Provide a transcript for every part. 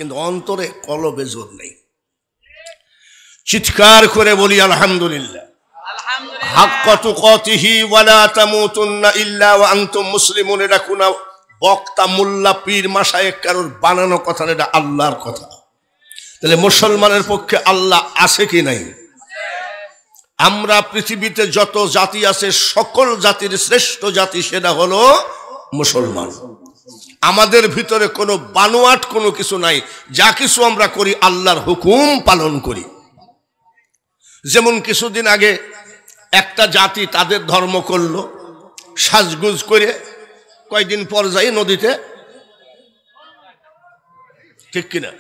কিন্তু অন্তরে কলবে জোর নেই। চিৎকার করে বলি আলহামদুলিল্লাহ। হাক্কা তুকাতিহি ওয়ালা তামুতুন্না ইল্লা ওয়া আনতুম মুসলিমুন। এটা কোন বক্তা মোল্লা পীর মাশায়েখ কারোর বানানো কথা না, এটা আল্লাহর কথা। তাহলে মুসলমানের পক্ষে আল্লাহ আছে কি নাই? আমরা পৃথিবীতে যত জাতি আছে সকল জাতির শ্রেষ্ঠ জাতি সেটা হলো মুসলমান। আমাদের ভিতরে কোনো বানোয়াট কোনো কিছু নাই, যা কিছু আমরা করি আল্লাহর হুকুম পালন করি। যেমন কিছুদিন আগে একটা জাতি তাদের ধর্ম করলো, সাজগুজ করে, কয়েকদিন পর যাই নদীতে, ঠিক কিনা?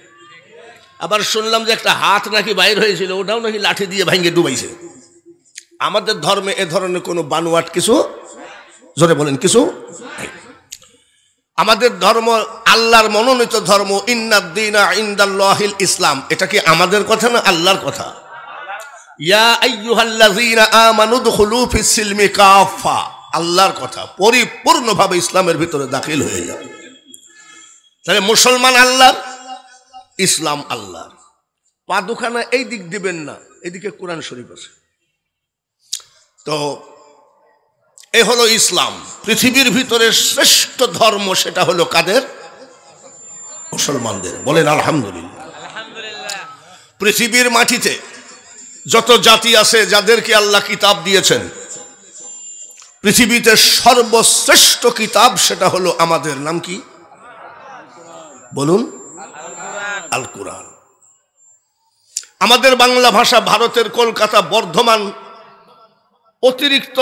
আবার শুনলাম যে একটা হাত নাকি বাইর হয়েছিল, ওটাও নাকি লাঠি দিয়ে ভাঙ্গে ডুবাইছে। আমাদের ধর্মে এ ধরনের কোনো বানোয়াট কিছু, জোরে বলেন, কিছু নাই। আমাদের ধর্ম আল্লাহর মনোনীত ধর্ম, ইন্নাদ-দীনা ইনদাল্লাহিল ইসলাম। এটা কি আমাদের কথা না আল্লাহর কথা? ইয়া আইয়ুহাল্লাযীনা আমানু দুখুলু ফিস-সিলমি কাফা, আল্লাহর কথা। পরিপূর্ণভাবে ইসলামের ভিতরে দাখিল হয়ে যাবে। তাহলে মুসলমান আল্লাহর, ইসলাম আল্লাহর। পা দুখানা এই দিক দিবেন না, এদিকে কোরআন শরীফ আছে। তো এ হলো ইসলাম। পৃথিবীর ভিতরে শ্রেষ্ঠ ধর্ম সেটা হলো কাদের? মুসলমানদের। বলেন আলহামদুলিল্লাহ। পৃথিবীর মাটিতে যত জাতি আছে যাদেরকে আল্লাহ কিতাব দিয়েছেন, পৃথিবীতে সর্বশ্রেষ্ঠ কিতাব সেটা হলো আমাদের। নাম কি বলুন? আল কুরআন। আমাদের বাংলা ভাষা ভারতের কলকাতা, বর্ধমান, অতিরিক্ত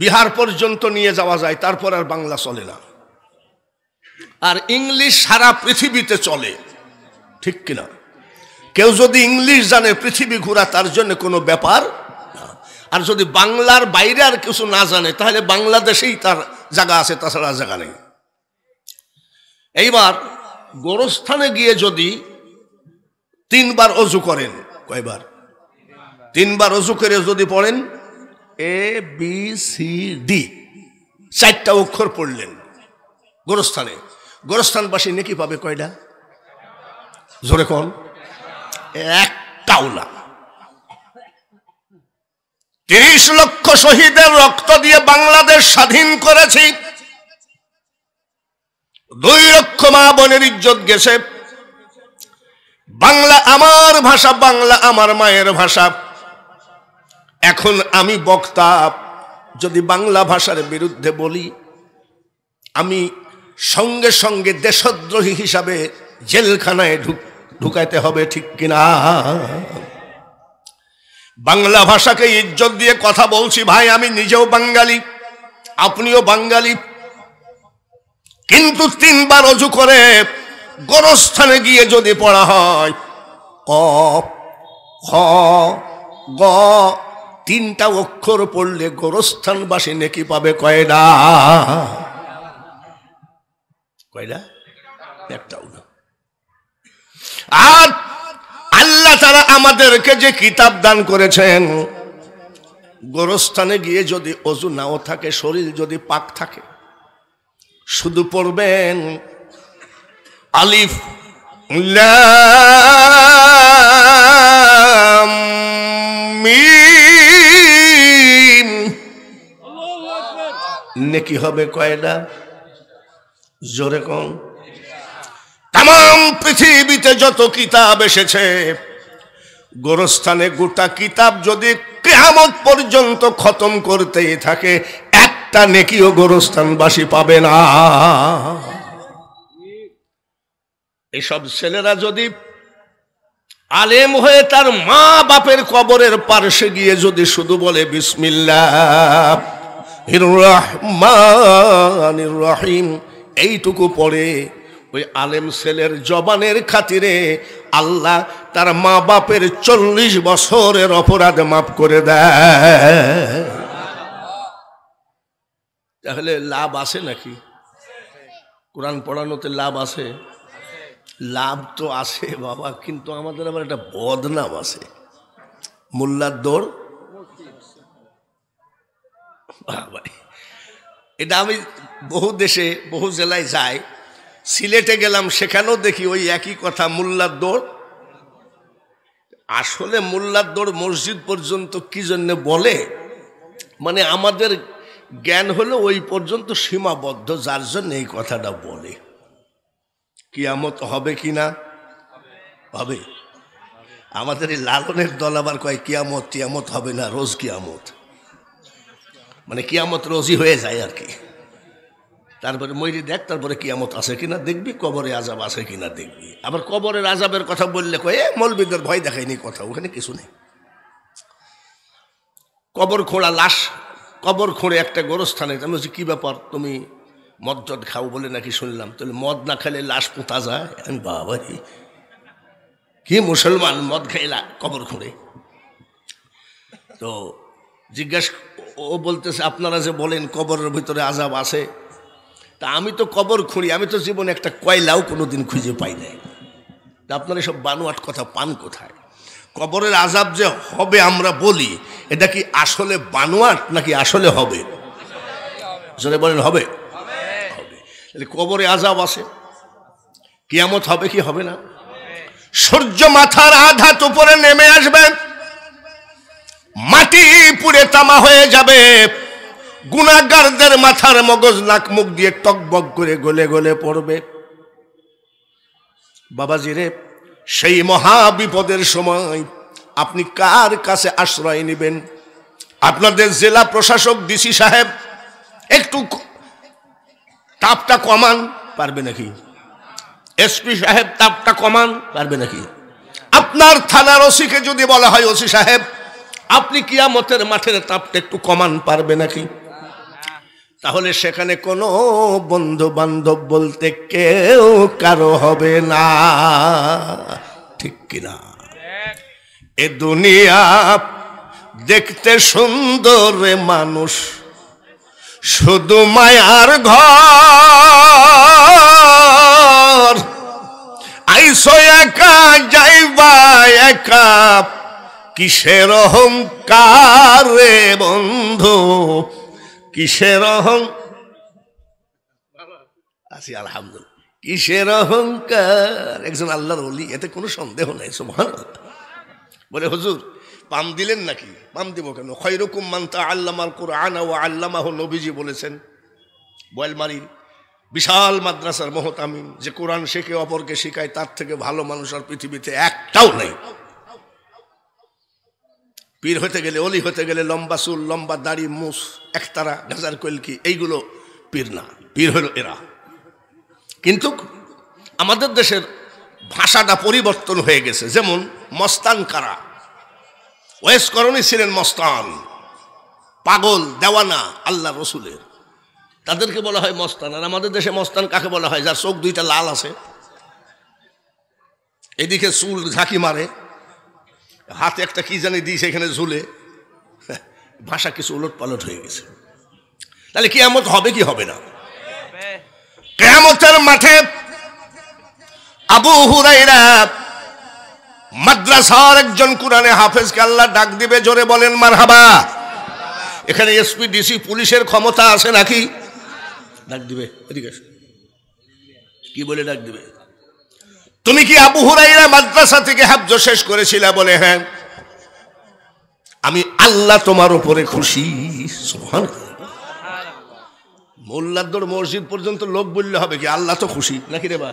বিহার পর্যন্ত নিয়ে যাওয়া যায়, তারপর আর বাংলা চলে না। আর ইংলিশ সারা পৃথিবীতে চলে, ঠিক কিনা? কেউ যদি ইংলিশ জানে পৃথিবী ঘোরা তার জন্য কোনো ব্যাপার না। আর যদি বাংলার বাইরে আর কিছু না জানে তাহলে বাংলাদেশেই তার জায়গা আছে, তাছাড়া জায়গা নেই। এইবার গোরস্থানে গিয়ে যদি 3 বার অজু করেন, কয়বার? 3 বার অজু করে যদি পড়েন ABCD 4টা অক্ষর পড়লেন গোরস্থানে, গোরস্থানবাসী নেকি পাবে কয়টা? জোরে কোন? একটাও না। 30 লক্ষ শহীদের রক্ত দিয়ে বাংলাদেশ স্বাধীন করেছি। 2 লক্ষ মা বোনের ইজ্জত গেছে। বাংলা আমার ভাষা, বাংলা আমার মায়ের ভাষা। এখন আমি বক্তা, যদি বাংলা ভাষার বিরুদ্ধে বলি, আমি সঙ্গে সঙ্গে দেশদ্রোহী হিসাবে জেলখানায় ঢুকাইতে হবে, ঠিক কিনা? বাংলা ভাষাকে ইজ্জত দিয়ে কথা বলছি ভাই। আমি নিজেও বাঙালি, আপনিও বাঙালি। কিন্তু 3 বার অজু করে গোরস্থানে গিয়ে যদি পড়া হয় ক খ গ, 3টা অক্ষর পড়লে গোরস্থানবাসী নেকি পাবে কয়টা? কয়টা? একটাও না। আর আল্লাহ তাআলা আমাদেরকে যে কিতাব দান করেছেন, গোরস্থানে গিয়ে যদি অজু নাও থাকে, শরীর যদি পাক থাকে, শুধু পড়বেন আলিফ লাম মিম, নেকি হবে কয়টা? জোরে কোন? তাম পৃথিবীতে যত কিতাব এসেছে, গোরস্থানে গোটা কিতাব যদি কিয়ামত পর্যন্ত খতম করতেই থাকে, একটা নেকিও গোরস্থানবাসী পাবে না। এসব ছেলেরা যদি আলেম হয়ে তার মা বাপের কবরের পাশে গিয়ে যদি শুধু বলে বিসমিল্লাহির রহমানির রহিম, এইটুকু পড়ে, ওই আলেম ছেলের জবানের খাতিরে আল্লাহ তার মা বাপের 40 বছরের অপরাধ মাফ করে দেয়। তাহলে লাভ আছে নাকি? কোরআন পড়ানোতে লাভ আছে? লাভ তো আছে বাবা, কিন্তু আমাদের আবার একটা বদনাম আছে, মোল্লার দৌড়। এটা আমি বহু দেশে, বহু জেলায় যাই, সিলেটে গেলাম, সেখানেও দেখি ওই একই কথা, মোল্লার দৌড়। আসলে মোল্লার দৌড় মসজিদ পর্যন্ত কি জন্য বলে, মানে আমাদের জ্ঞান হলো ওই পর্যন্ত সীমাবদ্ধ, যার জন্য এই কথাটা বলে। কিয়ামত হবে কি না? হবে। আমাদের এই লালনের দল আবার কয় কিয়ামত টিয়ামত হবে না, রোজ কিয়ামত, মানে কিয়ামত রোজই হয়ে যায় আর কি। তারপরে মইরি দেখ, তারপরে কিয়ামত আছে কিনা দেখবি, কবরে আজাব আছে কিনা দেখবি। আবার কবরের আজাবের কথা বললে কয়ে মৌলবীদের ভয় দেখায়নি কথা, ওখানে কিছু নেই। কবর খোঁড়া লাশ, কবর খুঁড়ে একটা গোরস্থানে, আমি বলছি কি ব্যাপার, তুমি মদ জদ খাও বলে নাকি শুনলাম, তাহলে মদ না খেলে লাশ পোঁতা যায়? আমি বাবা রে, কি মুসলমান মদ খাইলা কবর খুঁড়ে? তো জিজ্ঞাসা, ও বলতেছে আপনারা যে বলেন কবরের ভিতরে আজাব আছে, তা আমি তো কবর খুঁড়ি, আমি তো জীবনে একটা কয়লাও কোনোদিন খুঁজে পাই নাই। তা আপনারা সব বানোয়াট কথা পান কোথায়? কবরের আজাব যে হবে আমরা বলি, এটা কি আসলে বানোয়াট নাকি আসলে হবে? জোরে বলেন হবে। কবরে আজাব আছে, কিয়ামত হবে কি হবে না? সূর্য মাথার আঘাত উপরে নেমে আসবে, মাটি পুড়ে তামা হয়ে যাবে, গুনাহগারদের মাথার মগজ নাক মুখ দিয়ে টকবক করে গলে গলে পড়বে। বাবাজি রে, সেই মহা বিপদের সময় আপনি কার কাছে আশ্রয় নেবেন? আপনাদের জেলা প্রশাসক ডিসি সাহেব একটু তাপটা কমান, পারবে নাকি? এসপি সাহেব তাপটা কমান, পারবে নাকি? আপনার থানার ওসিকে যদি বলা হয় ওসি সাহেব আপনি কিয়ামতের মাঠের তাপটা একটু কমান, পারবে নাকি? তাহলে সেখানে কোনো বন্ধু বান্ধব বলতে কেউ কারো হবে না, ঠিক কিনা? এ দুনিয়া দেখতে সুন্দর মানুষ, শুধু মায়ার ঘর, আইসো একা যাইবা একা, কিসের অহংকার রে বন্ধু, কিসের আছি আলহামদুলিল্লাহ, কিসের অহংকার। একজন আল্লাহর ওলি, এতে কোনো সন্দেহ নাই। সুবহানাল্লাহ। বলে হুজুর পাম দিলেন নাকি? পাম দিব কেন? খায়রুকুম মান তাআল্লামাল কুরআন ওয়া আল্লামাহু, নবীজি বলেছেন। বয়লমারি বিশাল মাদ্রাসার মুহতামিম, যে কোরআন শেখে অপরকে শেখায়, তার থেকে ভালো মানুষ আর পৃথিবীতে একটাও নেই। পীর হতে গেলে, অলি হতে গেলে লম্বা চুল, লম্বা দাড়ি, মুছ, একতারা, গাজার কলকি, এইগুলো পীর না। পীর হলো এরা। কিন্তু আমাদের দেশের ভাষাটা পরিবর্তন হয়ে গেছে। যেমন মস্তান কারা, ওয়েস করণী ছিলেন মস্তান, পাগল দেওয়ানা আল্লাহ রসুলের, তাদেরকে বলা হয় মস্তান। আর আমাদের দেশে মস্তান কাকে বলা হয়? যার চোখ দুইটা লাল আছে, এদিকে চুল ঝাঁকি মারে, হাতে একটা কি জানি দিয়েছে এখানে ঝুলে। ভাষা কিছু উলট পালট হয়ে গেছে। তাহলে কিয়ামত হবে কি হবে না? কিয়ামতের মাঠে আবু হুরায়রা মাদ্রাসার একজন কুরআনে হাফেজকে আল্লাহ ডাক দিবে, জোরে বলেন মারহাবা। এখানে এসপি ডিসি পুলিশের ক্ষমতা আছে নাকি? ডাক দিবে, এদিকে কি বলে ডাক দিবে? তুমি কি আবু হুরায়রা মাদ্রাসা থেকে হাফজ শেষ করেছিলে? বলে হ্যাঁ। আমি আল্লাহ তোমার উপরে খুশি। সুবহানাল্লাহ। মোল্লার দৌড় মসজিদ পর্যন্ত লোক বললে হবে কি? আল্লাহ তো খুশি নাকি রে বা?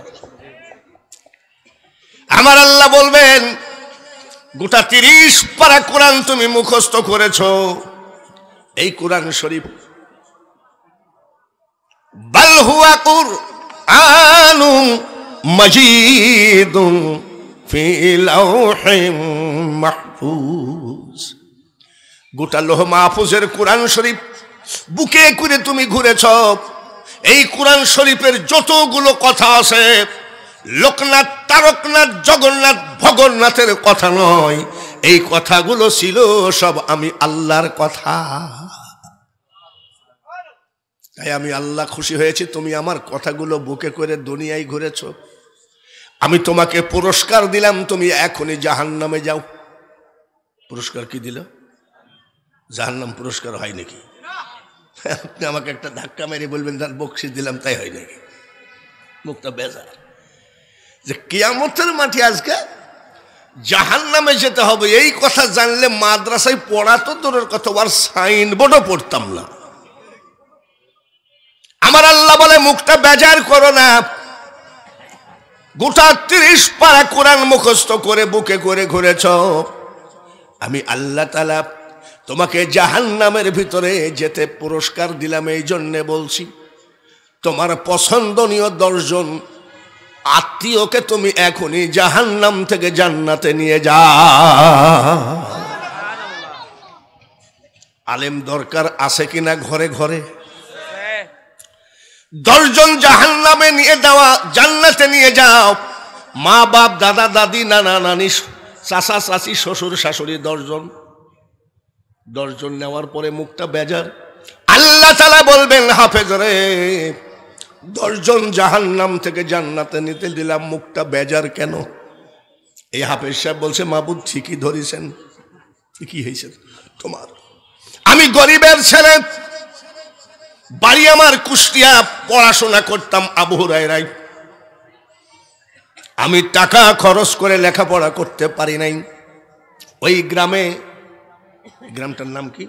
আমার আল্লাহ বলবেন গোটা 30 পারা কোরআন তুমি মুখস্থ করেছো, এই কোরআন শরীফ বাল হুয়া কুরআনুম মাজিদুন ফি লাওহিম মাহফুজ। গোটা লৌহ মাহফুজের কোরআন শরীফ বুকে করে তুমি ঘুরেছ। এই কোরআন শরীফের যতগুলো কথা আছে, লোকনাথ, তারকনাথ, জগন্নাথ, ভগন্নাথের কথা নয়, এই কথাগুলো ছিল সব আমি আল্লাহর কথা। তাই আমি আল্লাহ খুশি হয়েছি, তুমি আমার কথাগুলো বুকে করে দুনিয়ায় ঘুরেছ। আমি তোমাকে পুরস্কার দিলাম, তুমি এখনই জাহান্নামে যাও। পুরস্কার কি দিল? জাহান্নাম পুরস্কার হয় নাকি? আপনি আমাকে একটা ধাক্কা মেরে বলবেন তার বকশিশ দিলাম, তাই হয় নাকি? মুখটা বেজার যে কিয়ামতের মাঠে আজকে জাহান্নামে যেতে হবে। এই কথা জানলে মাদ্রাসায় পড়া তো দূরের কথা, আর সাইনবোর্ডও পড়তাম না। আমার আল্লাহ বলে মুখটা বেজার করো না। গোটা 30 পারা কোরআন মুখস্থ করে বুকে করে ঘুরেছ, আমি আল্লাহ তাআলা তোমাকে জাহান্নামের ভিতরে যেতে পুরস্কার দিলাম। এই জন্যে বলছি, তোমার পছন্দনীয় 10 জন আত্মীয়কে তুমি এখনই জাহান্নাম থেকে জান্নাতে নিয়ে যাও। আলেম দরকার আছে কিনা ঘরে ঘরে? 10 জন জাহান্নামে নিয়ে যাওয়া, জান্নাতে নিয়ে যাও। মা বাপ, দাদা দাদি, নানা নানি, চাচা চাচি, শ্বশুর শাশুড়ি 10 জন। 10 জন নেওয়ার পরে মুখটা বেজার। আল্লাহ তাআলা বলবেন, হাফেজ রে 10 জন জাহান্নাম থেকে জান্নাতে নিতে দিলাম, মুখটা বেজার কেন? এই হাফেজ সাহেব বলছে, মাবুদ ঠিকই ধরেছেন। কি হয়েছে তোমার? আমি গরিবের ছেলে, বাড়ি আমার কুষ্টিয়া, পড়াশোনা করতাম আবু হুরায়রায়। আমি টাকা খরচ করে লেখাপড়া করতে পারি নাই। ওই গ্রামে, গ্রামটার নাম কি?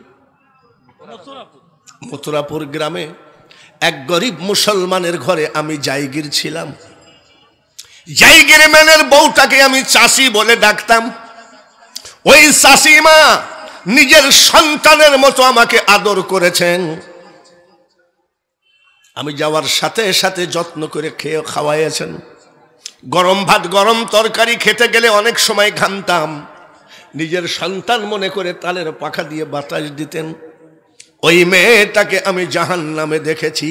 মথুরাপুর গ্রামে এক গরিব মুসলমানের ঘরে আমি জায়গির ছিলাম। জায়গির ম্যানের বউটাকে আমি চাষি বলে ডাকতাম। ওই চাষিমা নিজের সন্তানের মতো আমাকে আদর করেছেন। আমি যাওয়ার সাথে সাথে যত্ন করে খাওয়াইয়েছেন। গরম ভাত, গরম তরকারি খেতে গেলে অনেক সময় ঘামতাম। নিজের সন্তান মনে করে তালের পাখা দিয়ে বাতাস দিতেন। ওই মেয়েটাকে আমি জাহান্নামে দেখেছি।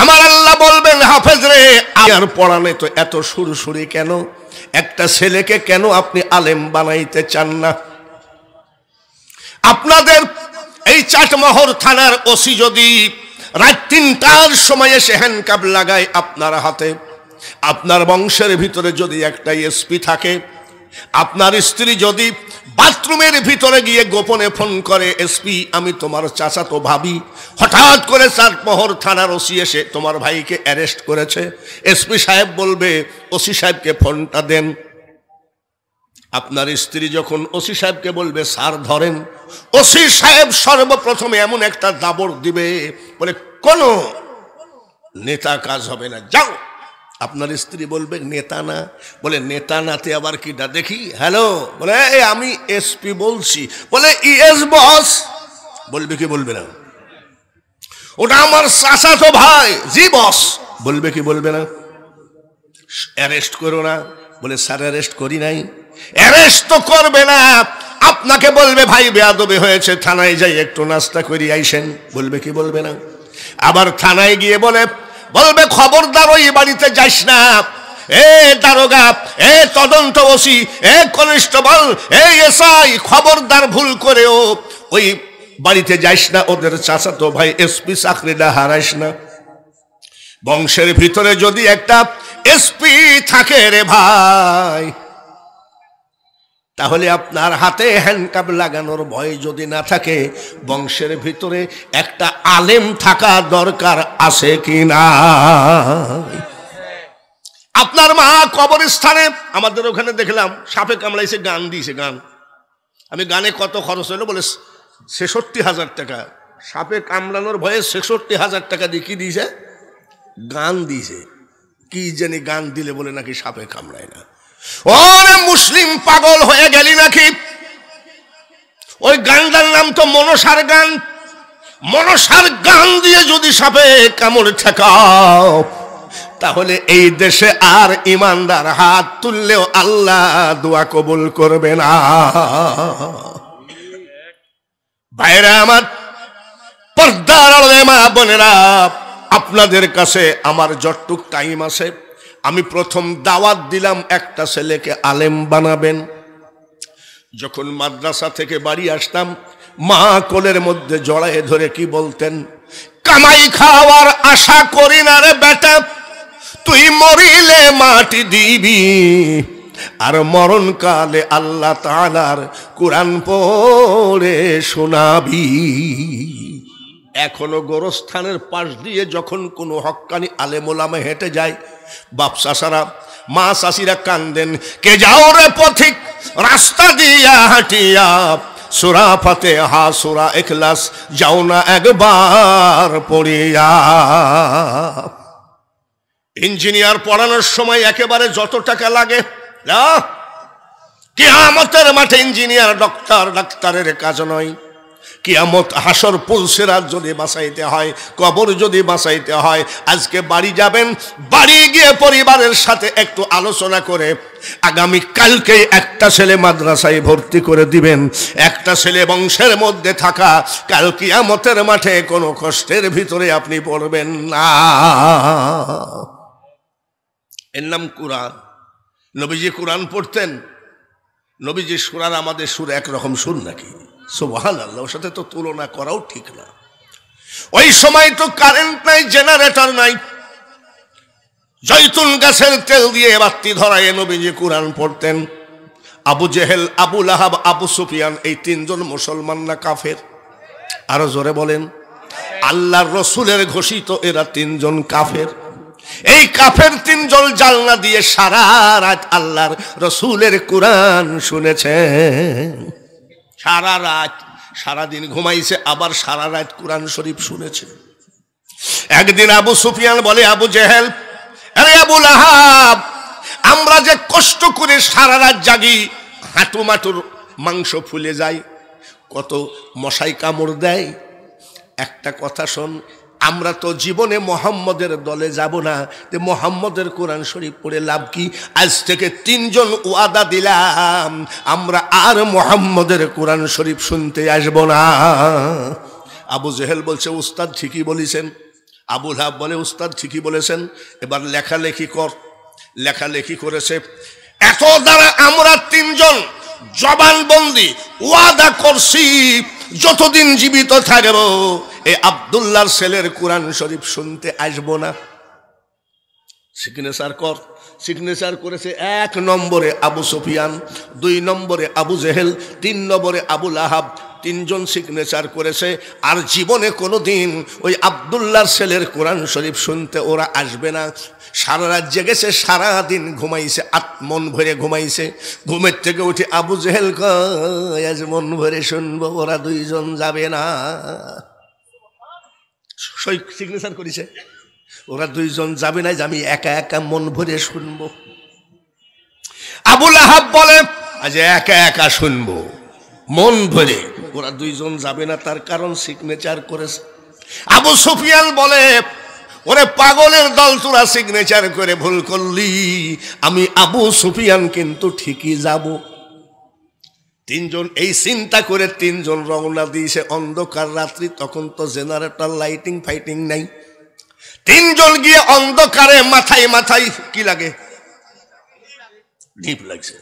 আমার আল্লাহ বলবেন, হাফেজ রে আর পড়ানে তো এত সুরসুরি কেন? একটা ছেলেকে কেন আপনি আলেম বানাইতে চান না? আপনাদের এই চাটমোহর থানার ওসি যদি রাত 3টার সময় এসে হ্যান্ডকাপ লাগায় আপনার হাতে, আপনার বংশের ভিতরে যদি একটা এসপি থাকে, আপনার স্ত্রী যদি বাথরুমের ভিতরে গিয়ে গোপনে ফোন করে, এসপি আমি তোমার চাচাতো ভাবি, হঠাৎ করে চাটমোহর থানার ওসি এসে তোমার ভাইকে অ্যারেস্ট করেছে, এসপি সাহেব বলবে ওসি সাহেবকে ফোনটা দেন। আপনার স্ত্রী যখন ওসি সাহেবকে বলবে স্যার ধরেন, ওসি সাহেব সর্বপ্রথমে এমন একটা দাবড় দিবে, বলে কোনো নেতা কাজ হবে না, যাও। আপনার স্ত্রী বলবে নেতা না, বলে নেতা নাতে আবার কিটা দেখি, হ্যালো, বলে আমি এসপি বলছি, বলে ইয়েস বস, বলবে কি বলবে না? ওটা আমার চাচাতো ভাই, জি বস, বলবে কি বলবে না? অ্যারেস্ট করো না, বলে স্যার অ্যারেস্ট করি নাই। অ্যারেস্ট তো করবে না, আপনাকে বলবে ভাই বেয়াদবি হয়েছে, থানায় যাই একটু নাস্তা করি আইসেন, বলবে কি বলবে না? আবার থানায় গিয়ে বলবে খবরদার ওই বাড়িতে যাইস না, এ দারোগা, এ তদন্ত ওসি, এ কনস্টেবল, এ এসআই, খবরদার ভুল করেও ওই বাড়িতে যাইস না, ওদের চাচাতো ভাই এসপি চাকরিটা হারাইস না। বংশের ভিতরে যদি একটা এসপি থাকে রে ভাই, তাহলে আপনার হাতে হ্যান্ডকাপ লাগানোর ভয় যদি না থাকে, বংশের ভিতরে একটা আলেম থাকা দরকার আছে কি না? আপনার মা কবরস্থানে, আমাদের ওখানে দেখলাম সাপে কামড়াইছে, গান দিয়েছে, গান। আমি গানে কত খরচ হলো, বলে 66,000 টাকা। সাপে কামড়ানোর ভয়ে 66,000 টাকা দিয়ে কি দিয়েছে? গান দিয়েছে। কি জানি গান দিলে বলে নাকি সাপে কামড়ায় না। ওরে মুসলিম পাগল হয়ে গেলি নাকি? ওই গানটার নাম তো মনসার গান। মনসার গান দিয়ে যদি সাপে কামড় ঠেকাও, তাহলে এই দেশে আর ইমানদার হাত তুললেও আল্লাহ দোয়া কবুল করবে না। ভাইরা আমার, পর্দার আড়ালে মা বোনেরা, আপনাদের কাছে আমার যতটুক টাইম আছে, আমি প্রথম দাওয়াত দিলাম একটা ছেলেকে আলেম বানাবেন। যখন মাদ্রাসা থেকে বাড়ি আসতাম, মা কোলের মধ্যে জড়ায়ে ধরে কি বলতেন, কামাই খাওয়ার আশা করি না রে বেটা, তুই মরিলে মাটি দিবি, আর মরণকালে আল্লাহ তাআলার কোরআন পড়ে শোনাবি। এখনো গোরস্থানের পাশ দিয়ে যখন কোনো হক্কানি আলেম ওলামা হেঁটে যায়, বাপ চাচারা মা চাচিরা কান্দেন, কে যাও রে পথিক রাস্তা দিয়া হাঁটিয়া, সূরা ফাতিহা সূরা ইখলাস যাও না একবার পড়িয়া। ইঞ্জিনিয়ার পড়ানোর সময় একেবারে যত টাকা লাগে, কিয়ামতের মাঠে ইঞ্জিনিয়ার ডাক্তারের কাজ নয়। কিয়ামত হাসর পুলসিরাত যদি বাঁচাইতে হয়, কবর যদি বাঁচাইতে হয়, আজকে বাড়ি যাবেন, বাড়ি গিয়ে পরিবারের সাথে একটু আলোচনা করে আগামী কালকে একটা ছেলে মাদ্রাসায় ভর্তি করে দিবেন। একটা ছেলে বংশের মধ্যে থাকা, কাল কিয়ামতের মাঠে কোনো কষ্টের ভিতরে আপনি পড়বেন না। এর নাম কুরআন। নবীজি কুরআন পড়তেন। নবীজি সুরার আমাদের সুর একরকম সুর নাকি? সুবহানাল্লাহ, ওর সাথে তো তুলনা করাও ঠিক না। ওই সময় তো কারেন্ট নাই, জেনারেটর নাই, জৈতুন গাছের তেল দিয়ে বাতি ধরায় নবীজি কুরআন পড়তেন। আবু জেহেল, আবু লাহাব, আবু সুফিয়ান, এই তিনজন মুসলমান না কাফের? আরো জোরে বলেন। আল্লাহর রসুলের ঘোষিত এরা তিনজন কাফের। এই কাফের তিনজন জালনা দিয়ে সারা রাত আল্লাহর রসুলের কুরআন শুনেছেন। সারা রাত, সারাদিন ঘুমাইছে, আবার সারা রাত কুরআন শরীফ শুনেছে। একদিন আবু সুফিয়ান বলে, আবু জেহেল, আরে আবু লাহাব, আমরা যে কষ্ট করে সারা রাত জাগি, হাঁটু মাটুর মাংস ফুলে যায়, কত মশাই কামড় দেয়। একটা কথা শোন, আমরা তো জীবনে মোহাম্মদের দলে যাব না, তো মোহাম্মদের কোরআন শরীফ পড়ে লাভ কি? আজ থেকে তিনজন ওয়াদা দিলাম, আমরা আর মোহাম্মদের কোরআন শরীফ শুনতে আসবো না। আবু জেহেল বলছে, উস্তাদ ঠিকই বলেছেন। আবু লাহাব বলে, উস্তাদ ঠিকই বলেছেন, এবার লেখালেখি কর। লেখালেখি করেছে। এত দ্বারা আমরা তিনজন জবানবন্দি ওয়াদা করছি, যতদিন জীবিত থাকব এই আব্দুল্লাহর ছেলের কোরআন শরীফ শুনতে আসবো না। সিগনেচার কর। সিগনেচার করেছে 1 নম্বরে আবু সুফিয়ান, 2 নম্বরে আবু জেহেল, 3 নম্বরে আবু লাহাব। তিনজন সিগনেচার করেছে। আর জীবনে কোনোদিন ওই আব্দুল্লাহর ছেলের কোরআন শরীফ শুনতে ওরা আসবে না। সারা রাত জেগেছে, সারাদিন ঘুমাইছে, মন ভরে ঘুমাইছে। ঘুমের থেকে উঠে আবু জেহেল কয়, আজ মন ভরে শুনবো, ওরা দুইজন যাবে না। সিগনেচার করেছে, ওরা দুইজন যাবে না, আমি একা একা মন ভরে শুনবো। আবু লাহাব বলে, আজ একা একা শুনবো মন ভরে, ওরা দুইজন যাবে না, তার কারণ সিগনেচার করেছে। আবু সুফিয়ান বলে, ওরে পাগলের দল, তোরা সিগনেচার করে ভুল করলি, আমি আবু সুফিয়ান কিন্তু ঠিকই যাব। তিনজন এই চিন্তা করে তিনজন রওনা দিয়েছে। অন্ধকার রাত্রি, তখন তো জেনারেটর লাইটিং ফাইটিং নাই। তিনজন গিয়ে অন্ধকারে, মাথায় মাথায় কি লাগে, ঢিপ লাগছে।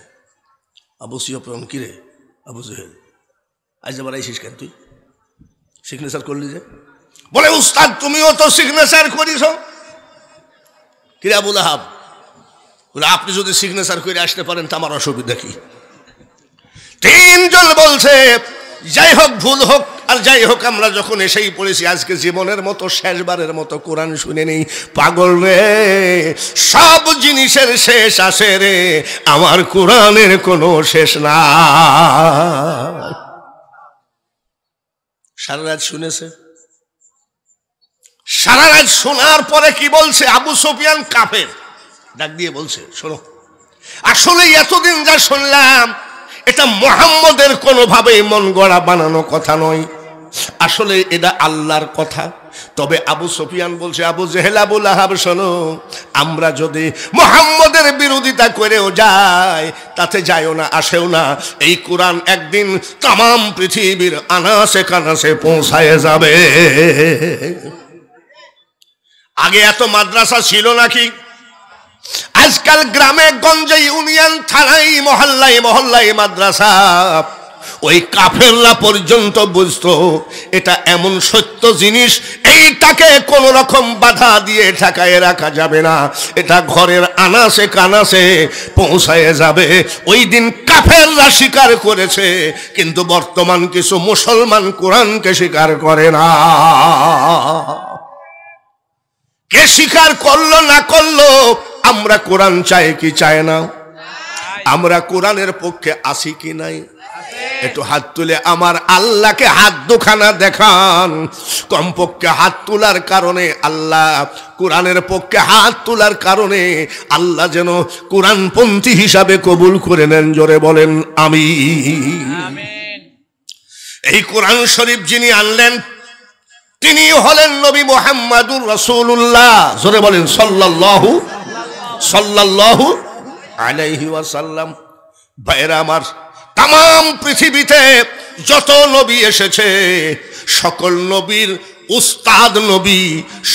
আবু সুফিয়ান, কিরে আবু জেহেল, আজ আবার আইসিস কেন তুই? সিগনেচার করলি যে? বলে, উস্তাদ তুমিও তো সিগনেচার করিস। কিরে আবু লাহাব, বলে, আপনি যদি সিগনেচার করে আসতে পারেন তা আমার অসুবিধা কি? তিনজন বলছে, যাই হোক, ভুল হোক আর যাই হোক, আমরা যখন এসেই পড়েছি, আজকে জীবনের মতো শেষবারের মতো কোরআন শুনে নেই। পাগল রে, সব জিনিসের শেষ আসে রে, আমার কোরআনের কোনো শেষ না। সারা রাত শুনেছে। সারা রাত শোনার পরে কি বলছে? আবু সুফিয়ান কাফের, ডাক দিয়ে বলছে, শোনো, আসলে এতদিন যা শুনলাম এটা মুহাম্মদের কোনোভাবেই মন গড়া বানানো কথা নয়, আসলে এটা আল্লাহর কথা। তবে আবু সুফিয়ান বলছে, আবু জেহেল, আবু লাহাব, শোনো, আমরা যদি মুহাম্মদের বিরোধিতা করেও যাই, তাতে যায়ও না, আসেও না, এই কোরআন একদিন তামাম পৃথিবীর আনাসে কানাসে পৌঁছায় যাবে। আগে এত মাদ্রাসা ছিল নাকি? আজকাল গ্রামে গঞ্জে, ইউনিয়ন, থানায়, মহল্লায় মহল্লায় মাদ্রাসা। ওই কাফেররা পর্যন্ত বুঝতো এটা এমন সত্য জিনিস, এইটাকে কোন রকম বাধা দিয়ে ঠেকায় রাখা যাবে না, এটা ঘরের আনাসে কানাসে পৌঁছায় যাবে। ওই দিন কাফেররা স্বীকার করেছে, কিন্তু বর্তমান কিছু মুসলমান কোরআনকে স্বীকার করে না। কে স্বীকার করলো না করলো, আমরা কোরআন চাই কি চাই না? আমরা কোরআনের পক্ষে আসি কি নাই? একটু হাত তুলে আমার আল্লাহকে হাত দুখানা দেখান। কমপক্ষে হাত তোলার কারণে আল্লাহ, কোরআনের পক্ষে হাত তোলার কারণে আল্লাহ যেন কোরআনপন্থী হিসাবে কবুল করে নেন। জোরে বলেন আমিন। এই কোরআন শরীফ যিনি আনলেন তিনি হলেন নবী মুহাম্মাদুর রাসূলুল্লাহ। জোরে বলেন সাল্লাল্লাহু আলাইহি ওয়াসাল্লাম। ভাইরা আমার, তাম পৃথিবীতে যত নবী এসেছে সকল নবীর উস্তাদ নবী,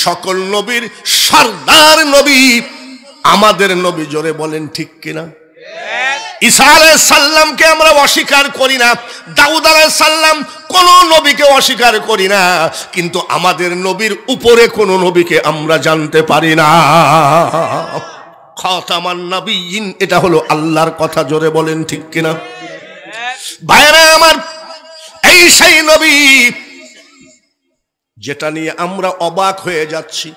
সকল নবীর সরদার নবী আমাদের নবী। জোরে বলেন ঠিক কিনা? ঈসা আলাইহিস সালামকে আমরা অস্বীকার করি না, দাউদ আলাইহিস সালাম কোন নবীকে অস্বীকার করি না, কিন্তু আমাদের নবীর উপরে কোন নবীকে আমরা জানতে পারি না। খাতামান নবিয়্যিন, এটা হলো আল্লাহর কথা। জোরে বলেন ঠিক কিনা? ভাইরা আমার, এই সেই নবী যেটা নিয়ে আমরা অবাক হয়ে যাচ্ছি,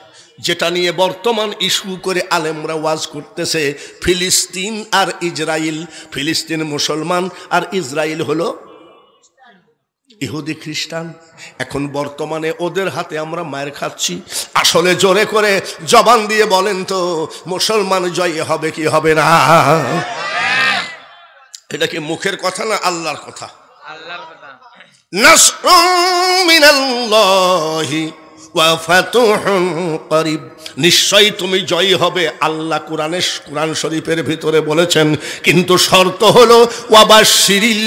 যেটা নিয়ে বর্তমান ইস্যু করে আলেমরা ওয়াজ করতেছে, ফিলিস্তিন আর ইসরায়েল। ফিলিস্তিন মুসলমান আর ইসরায়েল হলো ইহুদি খ্রিস্টান। এখন বর্তমানে ওদের হাতে আমরা মায়ের খাচ্ছি। আসলে জোরে করে জবান দিয়ে বলেন তো, মুসলমান জয় হবে কি হবে না? এটা কি মুখের কথা না আল্লাহর কথা? আল্লাহর কথা। নাসরুম মিনাল্লাহি ওয়া ফাতুহুন করিব, নিশ্চয়ই তুমি জয় হবে। আল্লাহ কোরআন শরীফের ভিতরে বলেছেন, কিন্তু শর্ত হলো ওয়াবাশশিরিল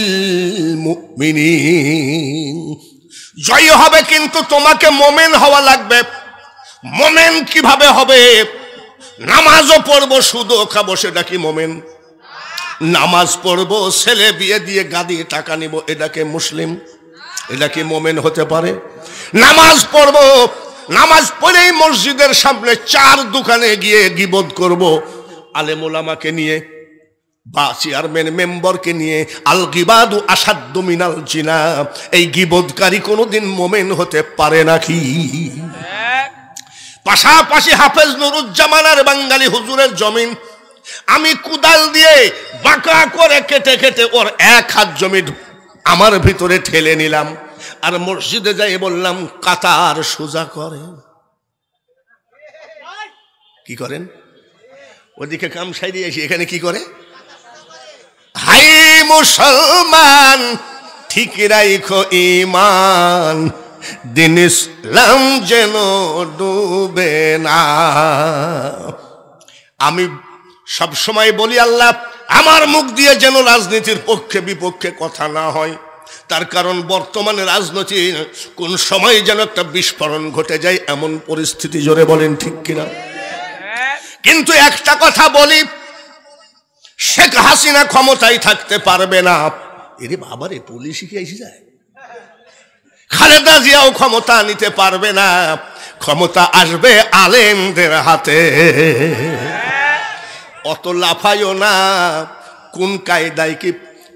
মুমিনিন। জয় হবে কিন্তু তোমাকে মোমেন হওয়া লাগবে। মোমেন কিভাবে হবে? নামাজও পড়বো, সুদও খাবো, সেটা কি মোমেন? নামাজ পড়বো, ছেলে বিয়ে দিয়ে গাদি টাকা নিব, এটা কি মুসলিম? এটা কি মোমেন হতে পারে? নামাজ পড়বো, নামাজ পড়েই মসজিদের সামনে চার দোকানে গিয়ে গীবত করব আলেম ওলামাকে নিয়ে বা চেয়ারম্যান মেম্বারকে নিয়ে। আল গিবাদু আসাদ্দু মিনাল জিনা। এই গীবতকারী কোনোদিন মোমেন হতে পারে নাকি? পাশাপাশি হাফেজ নুরুজ্জামানের বাঙালি হুজুরের জমিন আমি কুদাল দিয়ে বাঁকা করে কেটে কেটে ওর এক হাত জমি আমার ভিতরে ঠেলে নিলাম, আর মসজিদে যাই বললাম কাতার সোজা করেন। কি করেন? ওদিকে কাম সাইডে এসে এখানে কি করে? হাই মুসলমান, ঠিক রাইখো ঈমান, দিন ইসলাম যেন ডুবে না। আমি সব সময় বলি, আল্লাহ আমার মুখ দিয়ে যেন রাজনীতির পক্ষে বিপক্ষে কথা না হয়। তার কারণ বর্তমানে রাজনীতির কোন সময় যেন একটা বিস্ফোরণ ঘটে যায়, এমন পরিস্থিতি। জোরে বলেন ঠিক কিনা? কিন্তু একটা কথা বলি, শেখ হাসিনা ক্ষমতায় থাকতে পারবে না। এরে বাবারে, পুলিশই কি এসে যায়? খালেদা জিয়াও ক্ষমতা নিতে পারবে না। ক্ষমতা আসবে আলেমদের হাতে। অত লাফাইও না। কোন কায়দায় কি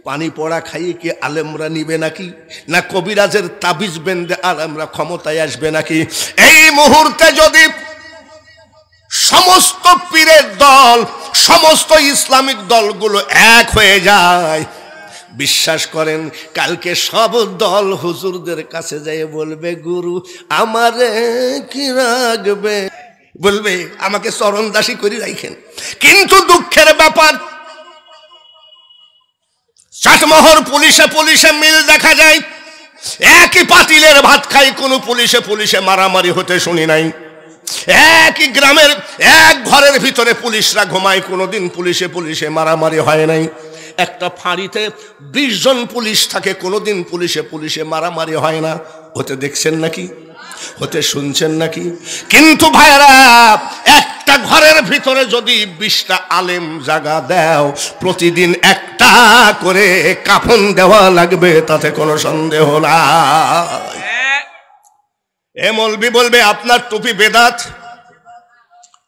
পানি পড়া খাইয়ে কি আলেমরা নিবে নাকি? না কবিরাজের তাবিজ বেঁধে আলেমরা ক্ষমতায় আসবে নাকি? এই মুহূর্তে যদি সমস্ত পীরের দল, সমস্ত ইসলামিক দলগুলো এক হয়ে যায়, বিশ্বাস করেন কালকে সব দল হুজুরদের কাছে যায় বলবে, গুরু আমারে কি রাখবে, বলবে আমাকে চরণদাসী করে রাখেন। কিন্তু দুঃখের ব্যাপার, চাটমোহর পুলিশে পুলিশে মিল দেখা যায়। একই পাতিলের ভাত খাই, কোনো পুলিশে পুলিশে মারামারি হতে শুনি নাই। একই গ্রামের এক ঘরের ভিতরে পুলিশরা ঘুমায়, কোনোদিন পুলিশে পুলিশে মারামারি হয় নাই। একটা ফাঁড়িতে 20 জন পুলিশ থাকে, কোনোদিন পুলিশে পুলিশে মারামারি হয় না। হতে দেখছেন নাকি? হতে শুনছেন নাকি? কিন্তু ভাইরা, একটা ঘরের ভিতরে যদি 20টা আলেম জায়গা দাও, প্রতিদিন একটা করে কাফন দেওয়া লাগবে, তাতে কোনো সন্দেহ নাই। এ মৌলবি বলবে আপনার টুপি বেদাত,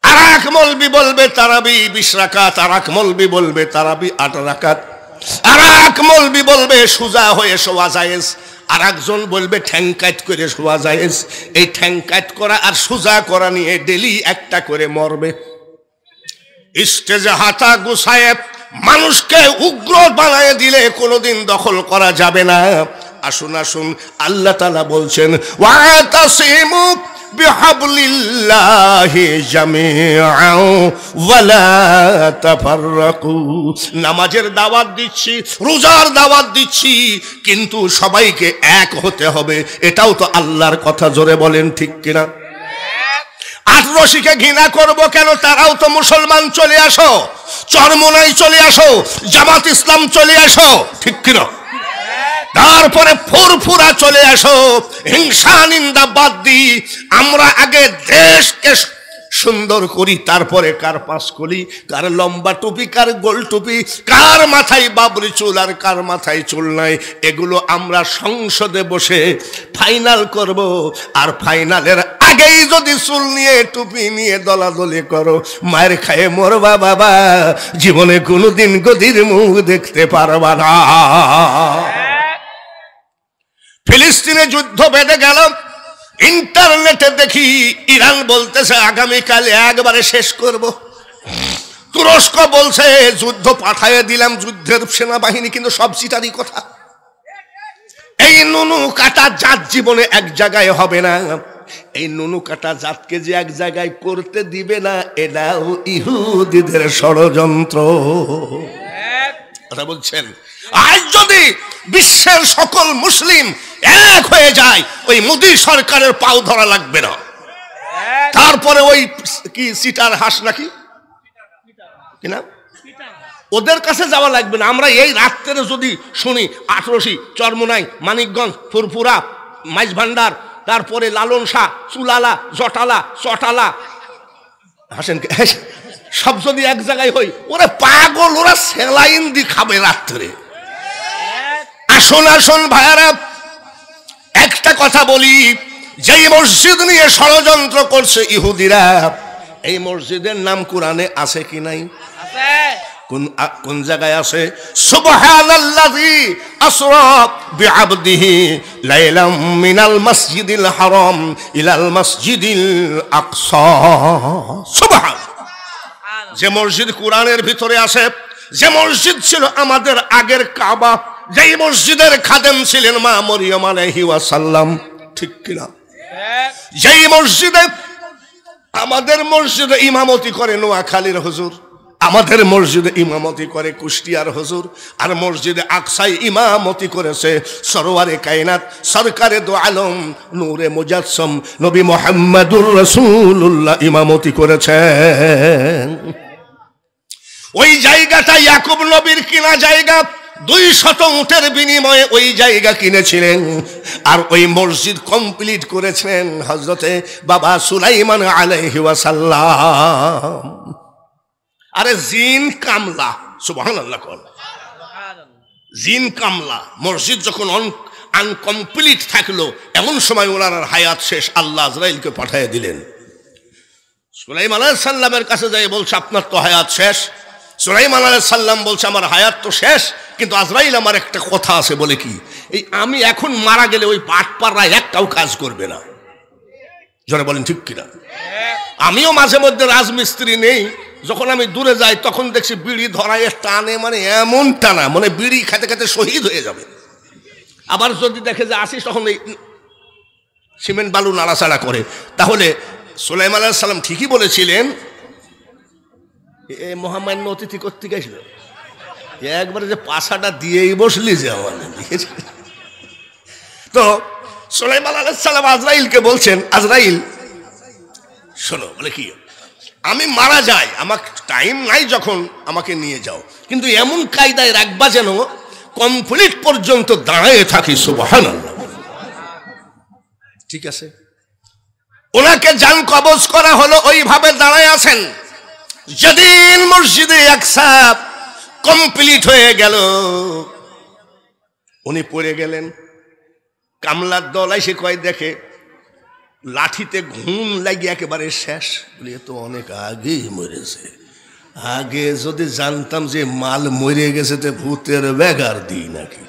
আর এক মৌলবি বলবে তারাবি 20 রাকাত, আর এক মৌলবি বলবে তারাবি 8 রাকাত, আর এক মৌলবি বলবে সোজা হয়ে শোয়া জায়েজ, আর একজন বলবে ঠ্যাংকাইট করে শোয়া জায়েজ। এই ঠ্যাংকাইট করা আর সোজা করা নিয়ে ডেলি একটা করে মরবে। স্টেজে হাতা গুছায় মানুষকে উগ্র বানায় দিলে কোনোদিন দখল করা যাবে না। আসুন আসুন, আল্লাহ তাআলা বলছেন ওয়াতাসিমু বিহাবলিল্লাহি জামিআন ওয়ালা তাফাররাকু। নামাজের দাওয়াত দিচ্ছি, রোজার দাওয়াত দিচ্ছি, কিন্তু সবাইকে এক হতে হবে, এটাও তো আল্লাহর কথা। জোরে বলেন ঠিক কিনা? আটরশিকে ঘৃণা করব কেন? তারাও তো মুসলমান। চলে আসো, চরমোনাই চলে আসো, জামাত ইসলাম চলে আসো, ঠিক কিনা? তারপরে ফুরফুরা চলে আসো। হিংসা নিন্দা বাদ দি, আমরা আগে দেশকে সুন্দর করি, তারপরে কার পাস করি, কার লম্বা টুপি, কার গোল টুপি, কার মাথায় বাবরি চুল আর কার মাথায় চুল নাই, এগুলো আমরা সংসদে বসে ফাইনাল করব। আর ফাইনালের আগেই যদি চুল নিয়ে টুপি নিয়ে দলাদলি করো, মায়ের খায়ে মরবা বাবা, জীবনে কোনোদিন গদির মুখ দেখতে পারবা না। ফিলিস্তিনে যুদ্ধ বেঁধে গেল, ইন্টারনেটে দেখি ইরান বলতেছে আগামীকাল একবারে শেষ করব। তুরস্ক বলছে যুদ্ধ পাঠাইয়া দিলাম, যুদ্ধের সেনাবাহিনী, কিন্তু সব চিটারি কথা। এই নুনু কাটা জাত জীবনে এক জায়গায় হবে না। এই নুনু কাটা জাতকে যে এক জায়গায় করতে দিবে না, এটাও ইহুদিদের ষড়যন্ত্র। কথা বলছেন। আজ যদি বিশ্বের সকল মুসলিম এক হয়ে যায়, ওই মোদী সরকারের পাও ধরা লাগবে না। তারপরে ওই কি সিটার হাঁস নাকি কিনা, ওদের কাছে যাওয়া লাগবে না। আমরা এই রাত্রে যদি শুনি আটরশি, চরমোনাই, মানিকগঞ্জ, ফুরফুরা, মাইজ ভান্ডার, তারপরে লালন শাহ, চুলালা, জটালা, চটালা, হাসেন, সব যদি এক জায়গায় হই, ওরা পাগল, ওরা সেলাইন দি খাবে রাত্রে। আসুন আসুন ভাইয়ারা, একটা কথা বলি, যেই মসজিদ নিয়ে ষড়যন্ত্র করছে ইহুদিরা, এই মসজিদের নাম কোরআনে আছে কি নাই? কোন জায়গায় আছে? সুবহানাল্লাযী আসরা বিআবদিহি লাইলাম মিনাল মাসজিদিল হারাম ইলাল মাসজিদিল আকসা। সুবহান। যে মসজিদ কোরআনের ভিতরে আছে, যে মসজিদ ছিল আমাদের আগের কাবা, যেই মসজিদের খাদেম ছিলেন মা মরিয়ম আলাইহি ওয়াসাল্লাম, ঠিক কিনা? যেই মসজিদে, আমাদের মসজিদে ইমামতি করে নোয়াখালীর হুজুর, আমাদের মসজিদে ইমামতি করে কুষ্টিয়ার হুজুর, আর মসজিদে আকসায় ইমামতি করেছে সরওয়ারে কায়নাত সরকারে দো আলম নূরে মুজাসসম নবী মুহাম্মদুর রাসূলুল্লাহ ইমামতি করেছেন। ওই জায়গাটা ইয়াকুব নবীর কিনা জায়গা, 200 উটের বিনিময়ে ওই জায়গা কিনেছিলেন। আর ওই মসজিদ কমপ্লিট করেছেন হযরতে বাবা সুলাইমান আলাইহি ওয়াসাল্লাম। আরে জিন কামলা, সুবহানাল্লাহ, জিন কামলা মসজিদ যখন আনকমপ্লিট থাকলো, এমন সময় ওনার হায়াত শেষ, আল্লাহ আজরাইলকে পাঠিয়ে দিলেন। সুলাইমান আলাইহিস সালামের কাছে যাই বলছে আপনার তো হায়াত শেষ। সুলাইমান আলাইহিস সালাম বলছে আমার হায়াত তো শেষ, কিন্তু আজরাইল আমার একটা কথা আছে। বলে কি? এই আমি এখন মারা গেলে ওই পাটপাড়া একটাও কাজ করবে না। জোরে বলেন ঠিক কিনা? আমিও মাঝে মধ্যে রাজমিস্ত্রি নেই, যখন আমি দূরে যাই তখন দেখছি বিড়ি ধরায় টানে, মানে এমন টানা, মানে বিড়ি খেতে খেতে শহীদ হয়ে যাবে। আবার যদি দেখে যে আসিস, তখন এই সিমেন্ট বালু নাড়াচাড়া করে। তাহলে সুলাইমান আলাইহিস সালাম ঠিকই বলেছিলেন। এ মহামান্য অতিথি করতে গেছিল, একবারে যে পাশাটা দিয়েই বসলি যে আমার। তো সুলাইমান আলাইহিস সালাম আজরাইলকে বলছেন, আজরাইল শোনো, বলে কি, আমি মারা যাই, আমার টাইম নাই, যখন আমাকে নিয়ে যাও, কিন্তু এমন কায়দায় রাখবা যেন কমপ্লিট পর্যন্ত দাঁড়িয়ে থাকি। সুবহানাল্লাহ। ঠিক আছে। ওনাকে জান কবজ করা হলো, ওইভাবে দাঁড়ায় আছেন। যেদিন মসজিদে আকসা কমপ্লিট হয়ে গেল, উনি পড়ে গেলেন। কামলার দল এসে কয় দেখে লাঠিতে ঘুম লাগিয়ে একেবারে শেষ। বলি তো অনেক আগেই মরেছে, আগে যদি জানতাম যে মাল মরে গেছে তো ভূতের বেগার দিই নাকি।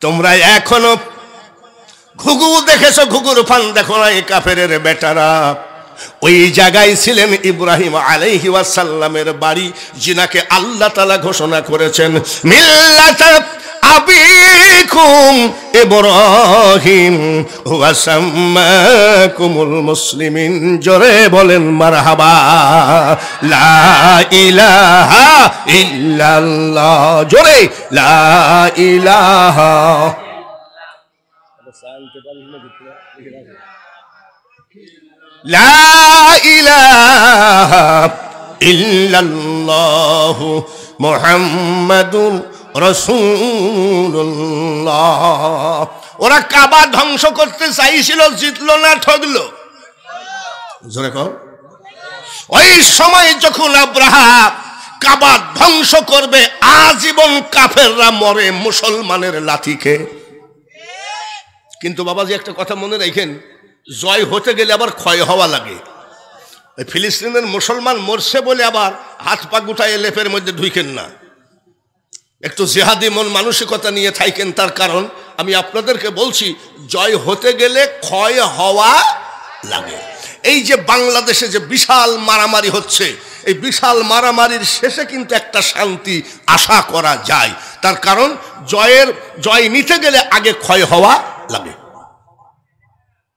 তোমরা এখনো ঘুঘু দেখেছো, ঘুঘুর ফান দেখো না। কাফেরের বেটারা ওই জায়গায় ছিলেন ইব্রাহিম আলাইহি ওয়াসাল্লামের বাড়ি, যিনাকে আল্লাহ তাআলা ঘোষণা করেছেন মিল্লাতা আবিকুম ইব্রাহিম ওয়া সাম্মাকুমুল মুসলিমিন। জোরে বলেন মারহাবা। লা ইলাহা ইল্লাল্লাহ, জোরে লা ইলাহা। লা ইলাহা ইল্লাল্লাহু মুহাম্মাদুর রাসূলুল্লাহ। ওরা কাবা ধ্বংস করতে চাইছিল, জিতলো না ঠকলো? জোরে কর। ওই সময় যখন আব্রাহা কাবা ধ্বংস করবে, আজীবন কাফেররা মরে মুসলমানের লাথি খেয়ে। কিন্তু বাবাজি একটা কথা মনে রাখেন, জয় হতে গেলে আবার ক্ষয় হওয়া লাগে। ফিলিস্তিনের মুসলমান মরছে বলে আবার হাত পা গুটায় লেপের মধ্যে ঢুকেন না, একটু জিহাদি মন মানসিকতা নিয়ে থাকেন। তার কারণ আমি আপনাদেরকে বলছি, জয় হতে গেলে ক্ষয় হওয়া লাগে। এই যে বাংলাদেশে যে বিশাল মারামারি হচ্ছে, এই বিশাল মারামারির শেষে কিন্তু একটা শান্তি আশা করা যায়। তার কারণ জয় নিতে গেলে আগে ক্ষয় হওয়া লাগে।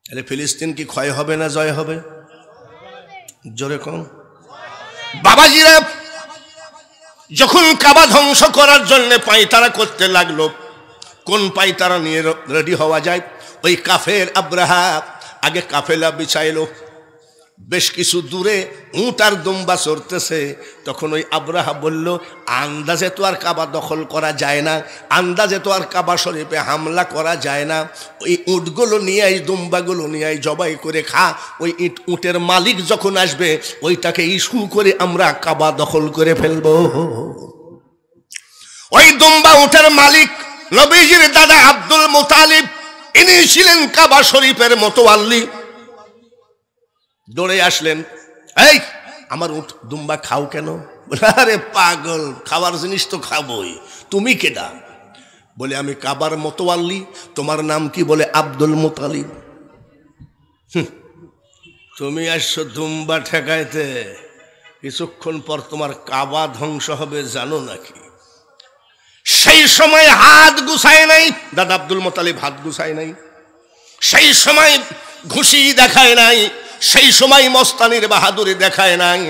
তাহলে ফিলিস্তিন কি ক্ষয় হবে না জয় হবে? জোরে কম। বাবাজিরা যখন কাবা ধ্বংস করার জন্য পায়তারা করতে লাগলো, কোন পায়তারা নিয়ে রেডি হওয়া যায়? ওই কাফের আব্রাহা আগে কাফেলা বিছাইলো। বেশ কিছু দূরে উট আর দুম্বা চড়তেছে। তখন ওই আব্রাহা বলল, আন্দাজে তো আর কাবা দখল করা যায় না, আন্দাজে তো আর কাবা শরীফে হামলা করা যায় না। ওই উটগুলো নিয়ে আই, দুম্বাগুলো নিয়ে আই, জবাই করে খা। ওই উটের মালিক যখন আসবে, ওইটাকে ইস্যু করে আমরা কাবা দখল করে ফেলবো। ওই দুম্বা উটের মালিক নবীজির দাদা আব্দুল মুতালিব, ইনি ছিলেন কাবা শরীফের মোতওয়াল্লি। দৌড়ে আসলেন, এই আমার উট দুম্বা খাও কেন? আরে পাগল, খাওয়ার জিনিস তো খাবোই। তুমি কেডা? বলে আমি কাবার মোতওয়াল্লি। তোমার নাম কি? বলে আব্দুল মুতালিব। তুমি আসছো দুম্বা ঠেকাইতে, কিছুক্ষণ পর তোমার কাবা ধ্বংস হবে জানো নাকি? সেই সময় হাত গুছায় নাই দাদা আব্দুল মুতালিব, হাত গুছায় নাই। সেই সময় ঘুষি দেখায় নাই, সেই সময় মস্তানির বাহাদুরি দেখায় নাই।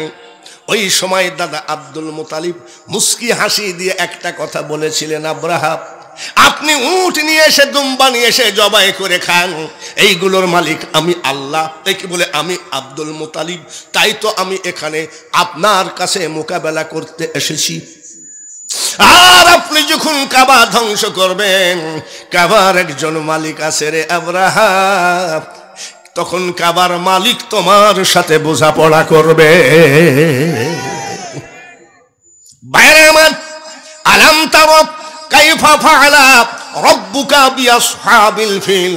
ওই সময় দাদা আব্দুল মুতালিব মুস্কি হাসি দিয়ে একটা কথা বলেছিলেন, আব্রাহা আপনি উট নিয়ে এসে দুম্বা নিয়ে এসে জবাই করে খান, এইগুলোর মালিক আমি আল্লাহ। কি বলে? আমি আব্দুল মুতালিব। তাই তো আমি এখানে আপনার কাছে মোকাবেলা করতে এসেছি। আর আপনি যখন কাবা ধ্বংস করবেন, কাবার একজন মালিক আছে রে আব্রাহা, তখন কাবার মালিক তোমার সাথে বোঝাপড়া করবে। বাইরে আমার আলাম তারা কাইফা ফাআলা রাব্বুকা বিআসহাবিল ফিল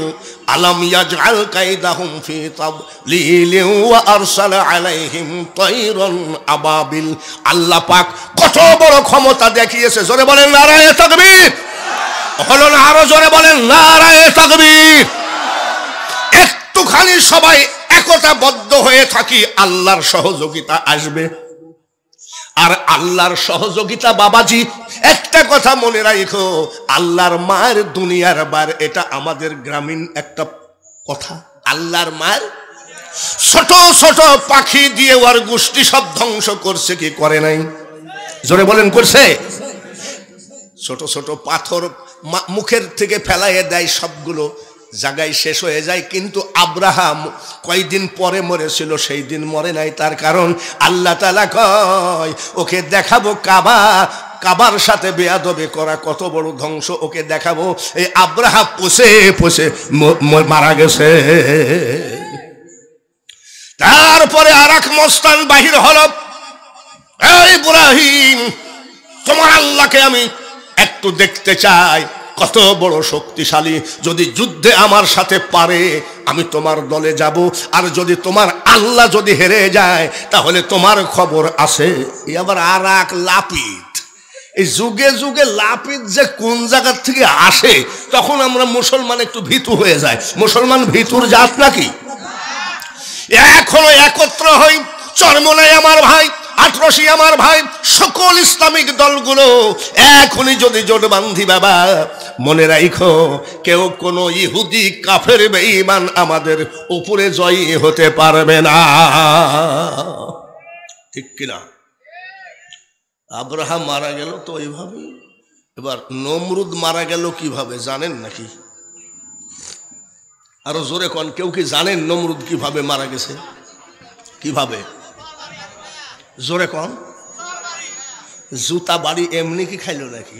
আলাম ইয়াজআল কাইদাহুম ফি তাদলিল ওয়া আরসালা আলাইহিম তায়রান আবাবিল। আল্লাহ পাক কত বড় ক্ষমতা দেখিয়েছে। জোরে বলেন নারায়ে তাকবীর। হলো না? আরো জোরে বলেন নারায়ে তাকবীর। একটুখানি সবাই একতাবদ্ধ হয়ে থাকি, আল্লাহর সহযোগিতা আসবে। আর আল্লাহর সহযোগিতা বাবাজি একটা কথা মনে রাখো, আল্লাহর মার দুনিয়ার বার, এটা আমাদের গ্রামীণ একটা কথা। আল্লাহর মার ছোট ছোট পাখি দিয়ে ওর গোষ্ঠী সব ধ্বংস করছে কি করে নাই? জোরে বলেন করছে? ছোট ছোট পাথর মুখের থেকে ফেলাইয়ে দেয়, সবগুলো জায়গায় শেষ হয়ে যায়। কিন্তু আব্রাহাম কয়দিন পরে মরেছিল, সেই দিন মরে নাই। তার কারণ আল্লাহ তাআলা কয়, ওকে দেখাবো কাবার সাথে বেয়াদবি করা কত বড় ধ্বংস, ওকে দেখাবো। এই আব্রাহাম পোষে পোষে মারা গেছে। তারপরে আর এক মস্তান বাহির হলো, এই ইব্রাহিম, তোমার আল্লাহকে আমি একটু দেখতে চাই, কত বড় শক্তিশালী, যদি যুদ্ধে আমার সাথে পারে আমি তোমার দলে যাব, আর যদি তোমার আল্লাহ যদি হেরে যায় তাহলে তোমার খবর আছে। এই আবার আর এক লাপিত। এই যুগে যুগে লাপিত যে কোন জায়গার থেকে আসে তখন আমরা মুসলমান একটু ভীতু হয়ে যায়। মুসলমান ভীতুর জাত নাকি? এখনো একত্র হই, চরমনাই আমার ভাই, আটরশি আমার ভাই, সকল ইসলামিক দলগুলো এখনই যদি জোট বান্ধি বাবা, মনে রাখো কেউ কোন ইহুদি কাফের বেঈমান আমাদের উপরে জয়ী হতে পারবে না, ঠিক কিনা? আব্রাহাম মারা গেল তো এইভাবে। এবার নমরুদ মারা গেল কিভাবে জানেন নাকি? আরো জোরে কোন, কেউ কি জানেন নমরুদ কিভাবে মারা গেছে? কিভাবে? জোরে কোন। জুতা বাড়ি এমনি কি খাইল নাকি?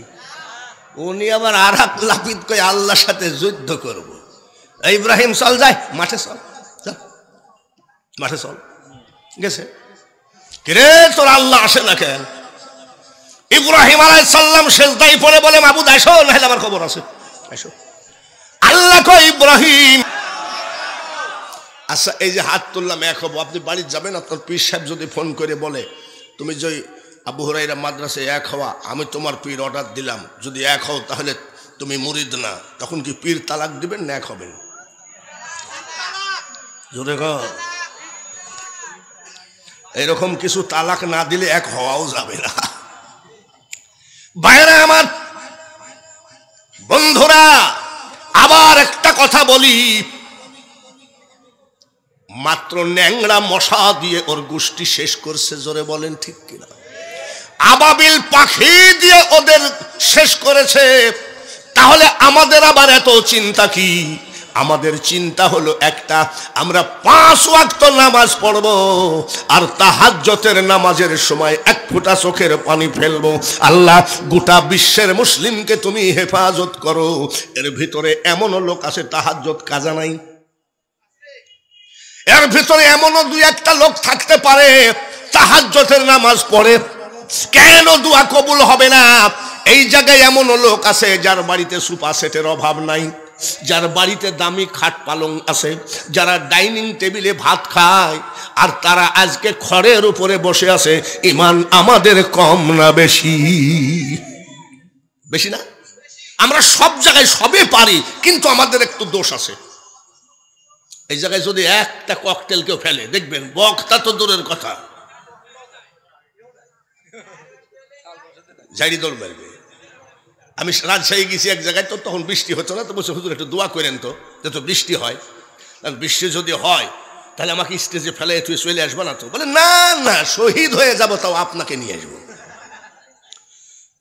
উনি আবার আর এক লাপিত কই আল্লাহর সাথে যুদ্ধ করব। ইব্রাহিম চল, যায় মাঠে চল, মাঠে চল। গেছে, কিরে তোর আল্লাহ আসে না কেন? ইব্রাহিম আলাইহিস সালাম সেজদায় পড়ে বলে, মাবুদ আসো, নাহলে আমার খবর আছে, আসো। আল্লাহ কই ইব্রাহিম, আচ্ছা এই যে হাত তুললাম এক হবো, আপনি বাড়ি যাবেন, আপনার পীর সাহেব যদি ফোন করে বলে তুমি যে আবু হুরায়রা মাদ্রাসায় এক হওয়া, আমি তোমার পীর অর্ডার দিলাম, যদি এক হও তাহলে তুমি মুরিদ না, তখন কি পীর তালাক দিবেন না এক হবেন? জোরে কর। এরকম কিছু তালাক না দিলে এক হওয়াও যাবে না। বাইরে আমার বন্ধুরা, আবার একটা কথা বলি, মাত্র ন্যাংরা মশা দিয়ে ওর গোষ্ঠী শেষ করছে, জোরে বলেন ঠিক কিনা? আবাবিল পাখি দিয়ে ওদের শেষ করেছে, তাহলে আমাদের আবার এত চিন্তা কি? আমাদের চিন্তা হলো একটা, আমরা 5 ওয়াক্ত নামাজ পড়ব, আর তাহাজ্জুদের নামাজের সময় এক ফোঁটা চোখের পানি ফেলবো। আল্লাহ গোটা বিশ্বের মুসলিমকে তুমি হেফাজত করো। এর ভিতরে এমনও লোক আছে তাহাজ্জুদ কাজা নাই, এর ভিতরে এমনও 2-1টা লোক থাকতে পারে তাহাজ্জুদের নামাজ পড়ে, কেন দোয়া কবুল হবে না? এই জায়গায় এমনও লোক আছে যার বাড়িতে সোফা সেটের অভাব নাই, যার বাড়িতে দামি খাট পালং আছে, যারা ডাইনিং টেবিলে ভাত খায়, আর তারা আজকে খড়ের উপরে বসে আছে। ঈমান আমাদের কম না বেশি? বেশি না? আমরা সব জায়গায় সবে পারি, কিন্তু আমাদের একটু দোষ আছে। এই জায়গায় যদি একটা ককটেল কেউ ফেলে, দেখবেন বক্তা তো দূরের কথা, ঝাড়ি দৌড় মারবে। আমি রাজশাহী গেছি এক জায়গায়, তো তখন বৃষ্টি হতো না, তো বলছে হুজুর একটু দোয়া করেন তো যাতে বৃষ্টি হয়। কারণ বৃষ্টি যদি হয় তাহলে আমাকে স্টেজে ফেলে তুই চলে আসবো না তো? বলে না না, শহীদ হয়ে যাব, তাও আপনাকে নিয়ে আসবো।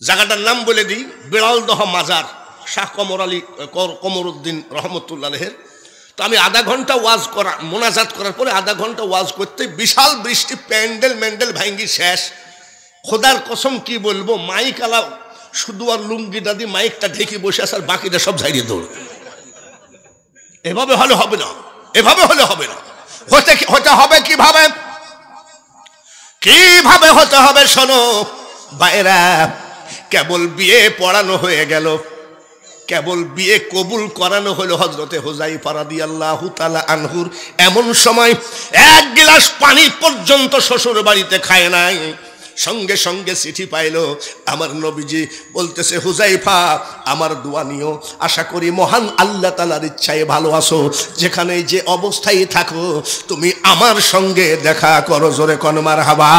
জায়গাটার নাম বলে দিই, বিড়ালদহ মাজার, শাহ কমরউদ্দিন রহমতুল্লাহের। তো আমি আধা ঘন্টা ওয়াজ করা, মোনাজাত করার পরে আধা ঘন্টা ওয়াজ করতে বিশাল বৃষ্টি, প্যান্ডেল ভাঙ্গি শেষ। খোদার কসম কি বলবো, মাইক আলা শুধু আর লুঙ্গি দাদি মাইকটা ঢেকে বসে আছে, আর বাকিটা সব ঝাড়িয়ে দৌড়। এভাবে হলে হবে না, এভাবে হলে হবে না। হতে হবে কিভাবে? কিভাবে হতে হবে শোনো বাইরা, কেবল বিয়ে পড়ানো হয়ে গেল, কেবল বিয়ে কবুল করানো হলো হযরতে হুযায়ফা রাদিয়াল্লাহু তাআলা আনহুর। এমন সময় 1 গ্লাস পানি পর্যন্ত শ্বশুর বাড়িতে খায় নাই, সঙ্গে সঙ্গে চিঠি পাইলো। আমার নবীজি বলতেছে, হুযায়ফা আমার দোয়া নিও, আশা করি মহান আল্লাহ তাআলার ইচ্ছায় ভালো আছো, যেখানে যে অবস্থায় থাকো তুমি আমার সঙ্গে দেখা করো। জোরে কোন মারহাবা।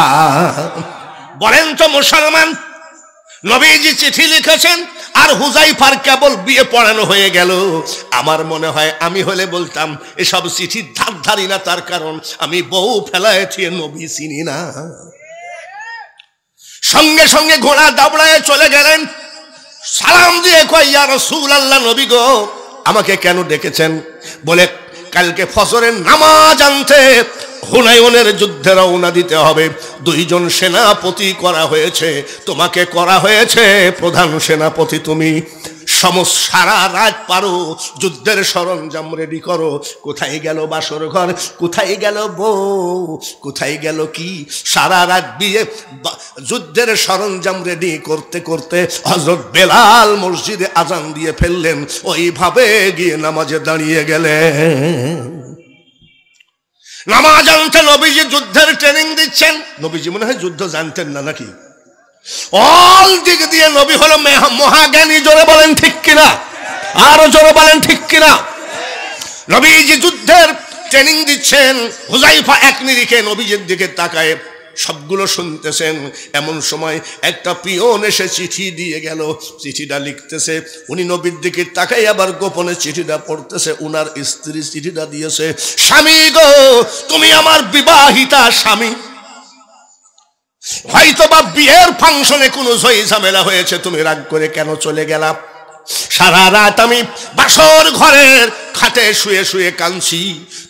বলেন তো মুসলমান, নবীজি চিঠি লিখেছেন আর হুযায়ফার কেবল বিয়ে পড়ানো হয়ে গেল। আমার মনে হয় আমি হলে বলতাম এসব চিঠির ধার ধারি না, তার কারণ আমি বউ ফেলায় থিয়ে নবী চিনি না। সঙ্গে সঙ্গে ঘোড়া দাবড়ায় চলে গেলেন, সালাম দিয়ে কয়, ইয়া রাসূলুল্লাহ, নবী গো আমাকে কেন ডেকেছেন? বলে কালকে ফজরের নামাজ আনতে হুনাইনের যুদ্ধে রওনা দিতে হবে। 2 জন সেনাপতি করা হয়েছে, তোমাকে করা হয়েছে প্রধান সেনাপতি তুমি। সারা রাত পারো, যুদ্ধের সরঞ্জাম রেডি করো। কোথায় গেল বাসর ঘর, কোথায় গেল বউ, কোথায় গেল কি? সারা রাত বিয়ে যুদ্ধের সরঞ্জাম রেডি করতে করতে হযরত বেলাল মসজিদে আজান দিয়ে ফেললেন, ওইভাবে গিয়ে নামাজে দাঁড়িয়ে গেলেন। নামাজ আনতে নবীজি যুদ্ধের ট্রেনিং দিচ্ছেন। নবীজি মনে হয় যুদ্ধ জানতেন না নাকি? অল দিক দিয়ে নবী হলো মহাজ্ঞানী। জোরে বলেন ঠিক কিনা, আরো জোরে বলেন ঠিক কিনা। নবীজি যুদ্ধের ট্রেনিং দিচ্ছেন। হুযায়ফা এক নিরিখে নবীজির দিকে তাকায় সবগুলো শুনতেছেন। এমন সময় একটা পিয়ন এসে চিঠি দিয়ে গেল। চিঠিটা লিখতেছে, উনি নবীর দিকে তাকাই আবার গোপনে চিঠিটা পড়তেছে। উনার স্ত্রী চিঠিটা দিয়েছে, স্বামী গো, তুমি আমার বিবাহিতা স্বামী, হয়তোবা বিয়ের ফাংশনে কোনো ঝই ঝামেলা হয়েছে, তুমি রাগ করে কেন চলে গেলা? সারা রাত আমি বাসর ঘরের খাটে শুয়ে শুয়ে কাঁদছি,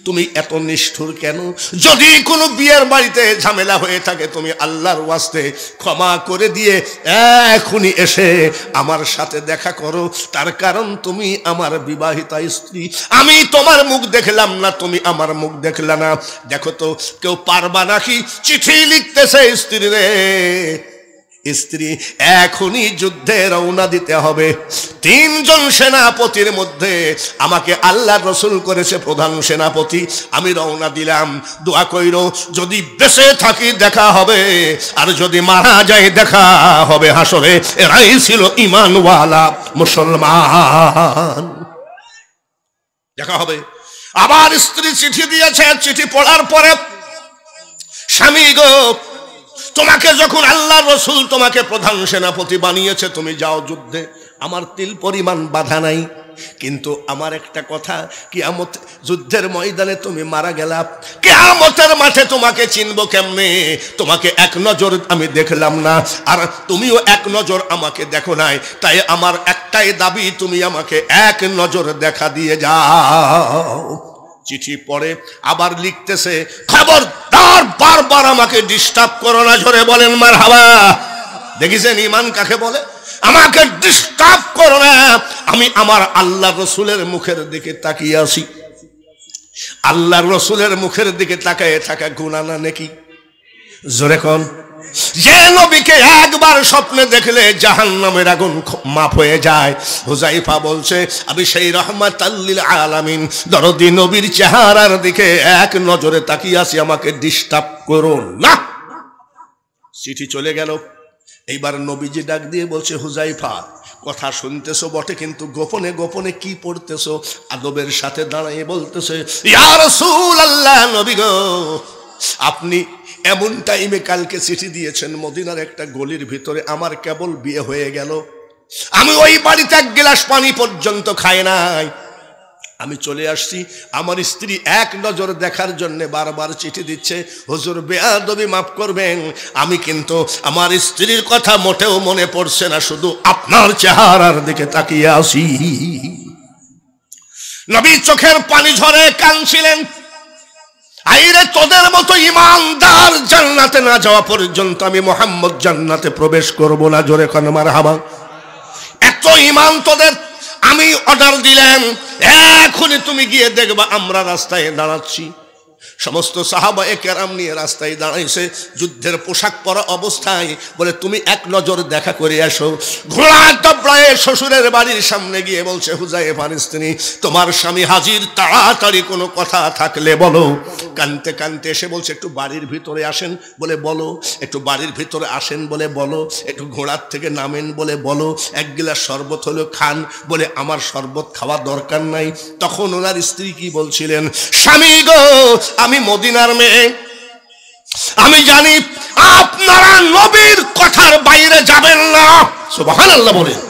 তুমি এত নিষ্ঠুর কেন? যদি কোনো বিয়ের বাড়িতে ঝামেলা হয়ে থাকে তুমি আল্লাহর ওয়াস্তে ক্ষমা করে দিয়ে এখনই এসে আমার সাথে দেখা করো। তার কারণ তুমি আমার বিবাহিতা স্ত্রী, আমি তোমার মুখ দেখলাম না, তুমি আমার মুখ দেখলা না। দেখো তো কেউ পারবা নাকি? চিঠি লিখতেছে স্ত্রী রে, স্ত্রী এখনই যুদ্ধে রওনা দিতে হবে। 3 জন সেনাপতির মধ্যে আমাকে আল্লাহ রসুল করেছে প্রধান সেনাপতি। আমি রওনা দিলাম, দোয়া কইরো যদি বেঁচে থাকি দেখা হবে, আর যদি মারা যায় দেখা হবে হাসরে। এরাই ছিল ঈমানওয়ালা মুসলমান। দেখা হবে। আবার স্ত্রী চিঠি দিয়েছে। চিঠি পড়ার পরে, স্বামী গো, তোমাকে যখন আল্লাহ রসুল তোমাকে প্রধান সেনাপতি বানিয়েছে, তুমি যাও যুদ্ধে, আমার তিল পরিমাণ বাধা নাই। কিন্তু আমার একটা কথা, কিয়ামত যুদ্ধের ময়দানে তুমি মারা গেলা, কিয়ামতের মাঠে তোমাকে চিনবো কেমনে? তোমাকে এক নজর আমি দেখলাম না, আর তুমিও এক নজর আমাকে দেখো নাই। তাই আমার একটাই দাবি, তুমি আমাকে এক নজর দেখা দিয়ে যাও। চিঠি পড়ে আবার লিখতেছে, খবরদার বারবার আমাকে ডিস্টার্ব করো না। জোরে বলেন মারহাবা। দেখেছেন ঈমান কাকে বলে? আমাকে ডিস্টার্ব করো না। আমি আমার আল্লাহ রসুলের মুখের দিকে তাকিয়ে আছি। আল্লাহ রসুলের মুখের দিকে তাকায় থাকা গুনাহ না নাকি? জোরে কোন? যে নবীকে একবার স্বপ্নে দেখলে জাহান্নামের আগুন মাফ হয়ে যায়। হুযায়ফা বলছে, আমি সেই রাহমাতাল লিল আলামিন দরদি নবীর চেহারার দিকে এক নজরে তাকিয়ে আছি, আমাকে ডিস্টার্ব করো না। চিঠি চলে গেল। এইবার নবীজি ডাক দিয়ে বলছে, হুযায়ফা, কথা শুনতেছো বটে, কিন্তু গোপনে গোপনে কি পড়তেছো? আদবের সাথে দাঁড়িয়ে বলতেছে, ইয়া রাসূলুল্লাহ, নবী গো, আপনি এমন টাইমে কালকে চিঠি দিয়েছেন, মদিনার একটা গলির ভিতরে আমার কেবল বিয়ে হয়ে গেল, আমি ওই বাড়িতে 1 গ্লাস পানি পর্যন্ত খাই নাই। আমি চলে আসছি, আমার স্ত্রী এক নজর দেখার জন্য বারবার চিঠি দিচ্ছে। হুজুর বেয়াদবি মাফ করবেন, আমি কিন্তু আমার স্ত্রীর কথা মোটেও মনে পড়ছে না, শুধু আপনার চেহারার দিকে তাকিয়ে আসি। নবী চোখের পানি ঝরে কাঁদছিলেন। আইরে, তোদের মতো ইমানদার জান্নাতে না যাওয়া পর্যন্ত আমি মুহাম্মদ জান্নাতে প্রবেশ করব না। জোরে কোন মারহাবা। এত ঈমান তোদের। আমি অর্ডার দিলাম, এখনই তুমি গিয়ে দেখবা আমরা রাস্তায় দাঁড়াচ্ছি। সমস্ত সাহাবায়ে কেরাম নিয়ে রাস্তায় দাঁড়াইছে, যুদ্ধের পোশাক পরা অবস্থায়। বলে, তুমি এক নজর দেখা করে আসো। ঘোড়া দবড়ায় শ্বশুরের বাড়ির সামনে গিয়ে বলছে, হুযায়ফার স্ত্রী, তোমার স্বামী হাজির, তাড়াতাড়ি কোনো কথা থাকলে বলো। কানতে কানতে এসে বলছে, একটু বাড়ির ভিতরে আসেন। বলে, বলো। একটু বাড়ির ভিতরে আসেন। বলে, বলো। একটু ঘোড়ার থেকে নামেন। বলে, বলো। 1 গ্লাস শরবত হলো খান। বলে, আমার শরবত খাওয়া দরকার নাই। তখন ওনার স্ত্রী কি বলছিলেন, স্বামী গো, আমি মদিনার মেয়ে, আমি জানি আপনারা নবীর কথার বাইরে যাবেন না। সুবহানাল্লাহ বলেন।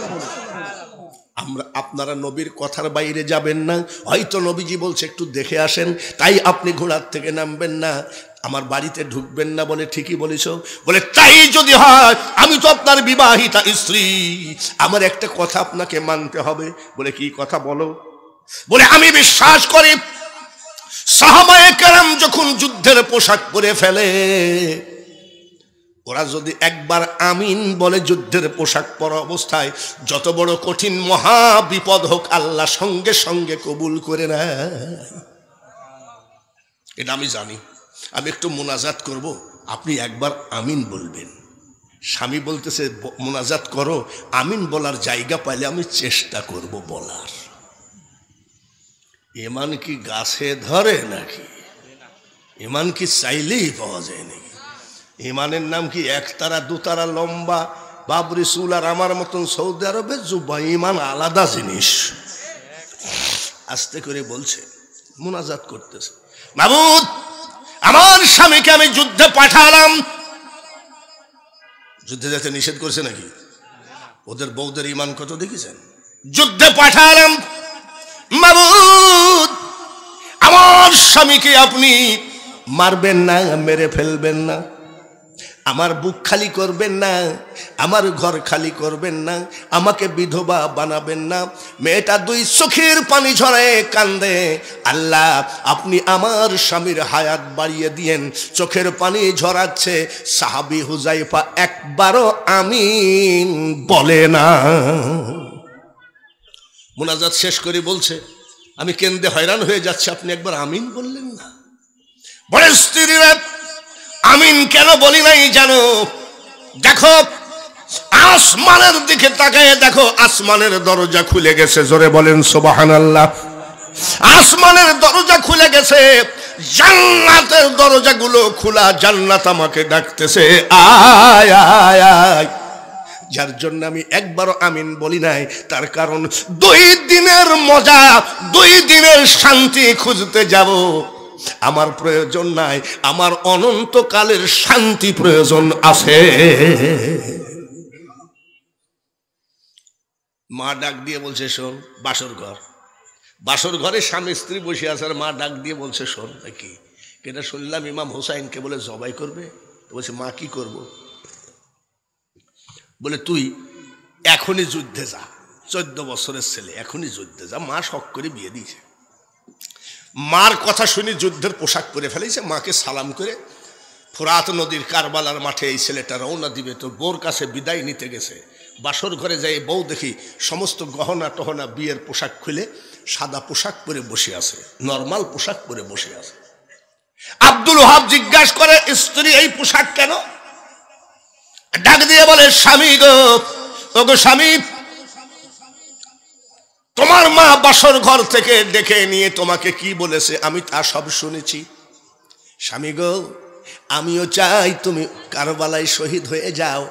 আপনারা নবীর কথার বাইরে যাবেন না। হয়তো নবীজি বলছে একটু দেখে আসেন, তাই আপনি ঘোড়ার থেকে নামবেন না, আমার বাড়িতে ঢুকবেন না। বলে, ঠিকই বলেছ। বলে, তাই যদি হয়, আমি তো আপনার বিবাহিতা স্ত্রী, আমার একটা কথা আপনাকে মানতে হবে। বলে, কি কথা বলো। বলে, আমি বিশ্বাস করি সাহাবায়ে কেরাম যখন যুদ্ধের পোশাক পরে ফেলে, ওরা যদি একবার আমিন বলে যুদ্ধের পোশাক পরা অবস্থায় যত বড় কঠিন মহা বিপদ হোক আল্লাহ সঙ্গে সঙ্গে কবুল করে নেয়। এটা আমি জানি। আমি একটু মোনাজাত করব, আপনি একবার আমিন বলবেন। স্বামী বলতেছে মোনাজাত করো, আমিন বলার জায়গা পাইলে আমি চেষ্টা করব বলার। ইমান কি গাছে ধরে নাকি? ইমান কি চাইলেই পাওয়া যায় নাকি? ইমানের নাম কি একতারা দুতারা লম্বা বাবরি চুল আর আমার মতন সৌদি আরবে জুব্বা? ইমান আলাদা জিনিস। আস্তে করে বলছে, মোনাজাত করতেছে, মাবুদ আমার স্বামীকে আমি যুদ্ধে পাঠালাম। যুদ্ধে যেতে নিষেধ করছে নাকি? ওদের বউদের ইমান কত দেখেছেন? যুদ্ধে পাঠালাম, মাবুদ আমার স্বামীকে আপনি মারবেন না, মেরে ফেলবেন না, আমার বুক খালি করবেন না, আমার ঘর খালি করবেন না, আমাকে বিধবা বানাবেন না। মেয়েটা দুই চোখের পানি ঝরায় কান্দে, আল্লাহ আপনি আমার স্বামীর হায়াত বাড়িয়ে দিয়েন। চোখের পানি ঝরাচ্ছে, সাহাবী হুজাইফা একবারও আমিন বলে না। মুনাজাত শেষ করে বলছে, আমি কেন্দ্রে হয়রান হয়ে যাচ্ছি, আপনি একবার আমিন বললেন না। বলে স্ত্রীরা আমিন কেন বলি নাই জানো? দেখো আসমানের দিকে তাকায় দেখো, আসমানের দরজা খুলে গেছে। জোরে বলেন সুবহানাল্লাহ। আসমানের দরজা খুলে গেছে, জান্নাতের দরজাগুলো খোলা, জান্নাত আমাকে ডাকতেছে, আয় আয় আয়। যার জন্য আমি একবারও আমিন বলি নাই, তার কারণ 2 দিনের মজা, 2 দিনের শান্তি খুঁজতে যাব। আমার প্রয়োজন নাই, আমার অনন্তকালের শান্তি প্রয়োজন আছে। মা ডাক দিয়ে বলছে, শোন, বাসর ঘরে স্বামী স্ত্রী বসে আছে, আর মা ডাক দিয়ে বলছে, শোন। কি এটা শুনলাম ইমাম হোসাইনকে বলে জবাই করবে। বলছে, মা কি করব? বলে তুই এখনই যুদ্ধে যা, 14 বছরের ছেলে, এখনই যুদ্ধে যা। মা শখ করে বিয়ে দিয়েছে। মার কথা শুনি যুদ্ধের পোশাক পরে ফেলেছে। মাকে সালাম করে ফোরাত নদীর কারবালার মাঠে এই ছেলেটা রওনা দিবে, তো বউর কাছে বিদায় নিতে গেছে। বাসর ঘরে যাই বউ দেখি সমস্ত গহনা টহনা বিয়ের পোশাক খুলে সাদা পোশাক পরে বসে আছে, নর্মাল পোশাক পরে বসে আছে। আব্দুল ওহাব জিজ্ঞাসা করে, স্ত্রী এই পোশাক কেন? ডাক দিয়ে বলে, স্বামী গো, ওগো স্বামী, তোমার মা বাসর ঘর থেকে ডেকে নিয়ে তোমাকে কি বলেছে আমি তা সব শুনেছি। স্বামী গো, আমিও চাই তুমি কারবালায় শহীদ হয়ে যাও।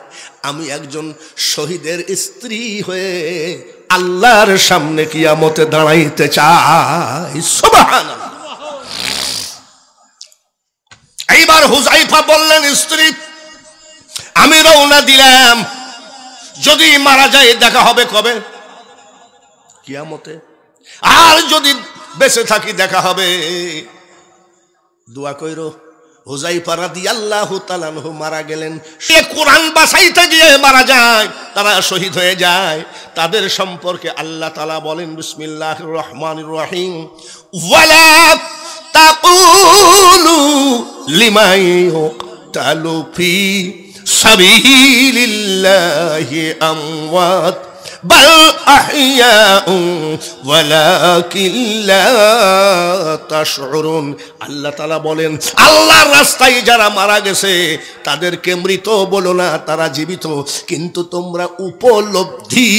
আমি একজন শহীদের স্ত্রী হয়ে আল্লাহর সামনে কিয়ামতে দাঁড়াইতে চাই। সুবহানাল্লাহ। এইবার হুজাইফা বললেন, স্ত্রী আমি রওনা দিলাম, যদি মারা যায় দেখা হবে কবে? কিয়ামতে। আর যদি বেঁচে থাকি দেখা হবে। দোয়া কইরো। হুজাইফা রাদিয়াল্লাহু তাআলা আনহু মারা গেলেন। সে কোরআন বাঁচাইতে গিয়ে মারা যায়, তারা শহীদ হয়ে যায়। তাদের সম্পর্কে আল্লাহ তাআলা বলেন, বিসমিল্লাহির রহমানির রহিম, ওয়ালা তাকুলু লিমান ইউকতালু ফি সাবিলিল্লাহি আমওয়াত বাল আহইয়াউ ওয়ালাকিন লা তাশউরুন। আল্লাহ তাআলা বলেন, আল্লাহর রাস্তায় যারা মারা গেছে তাদেরকে মৃত বলো না, তারা জীবিত, কিন্তু তোমরা উপলব্ধি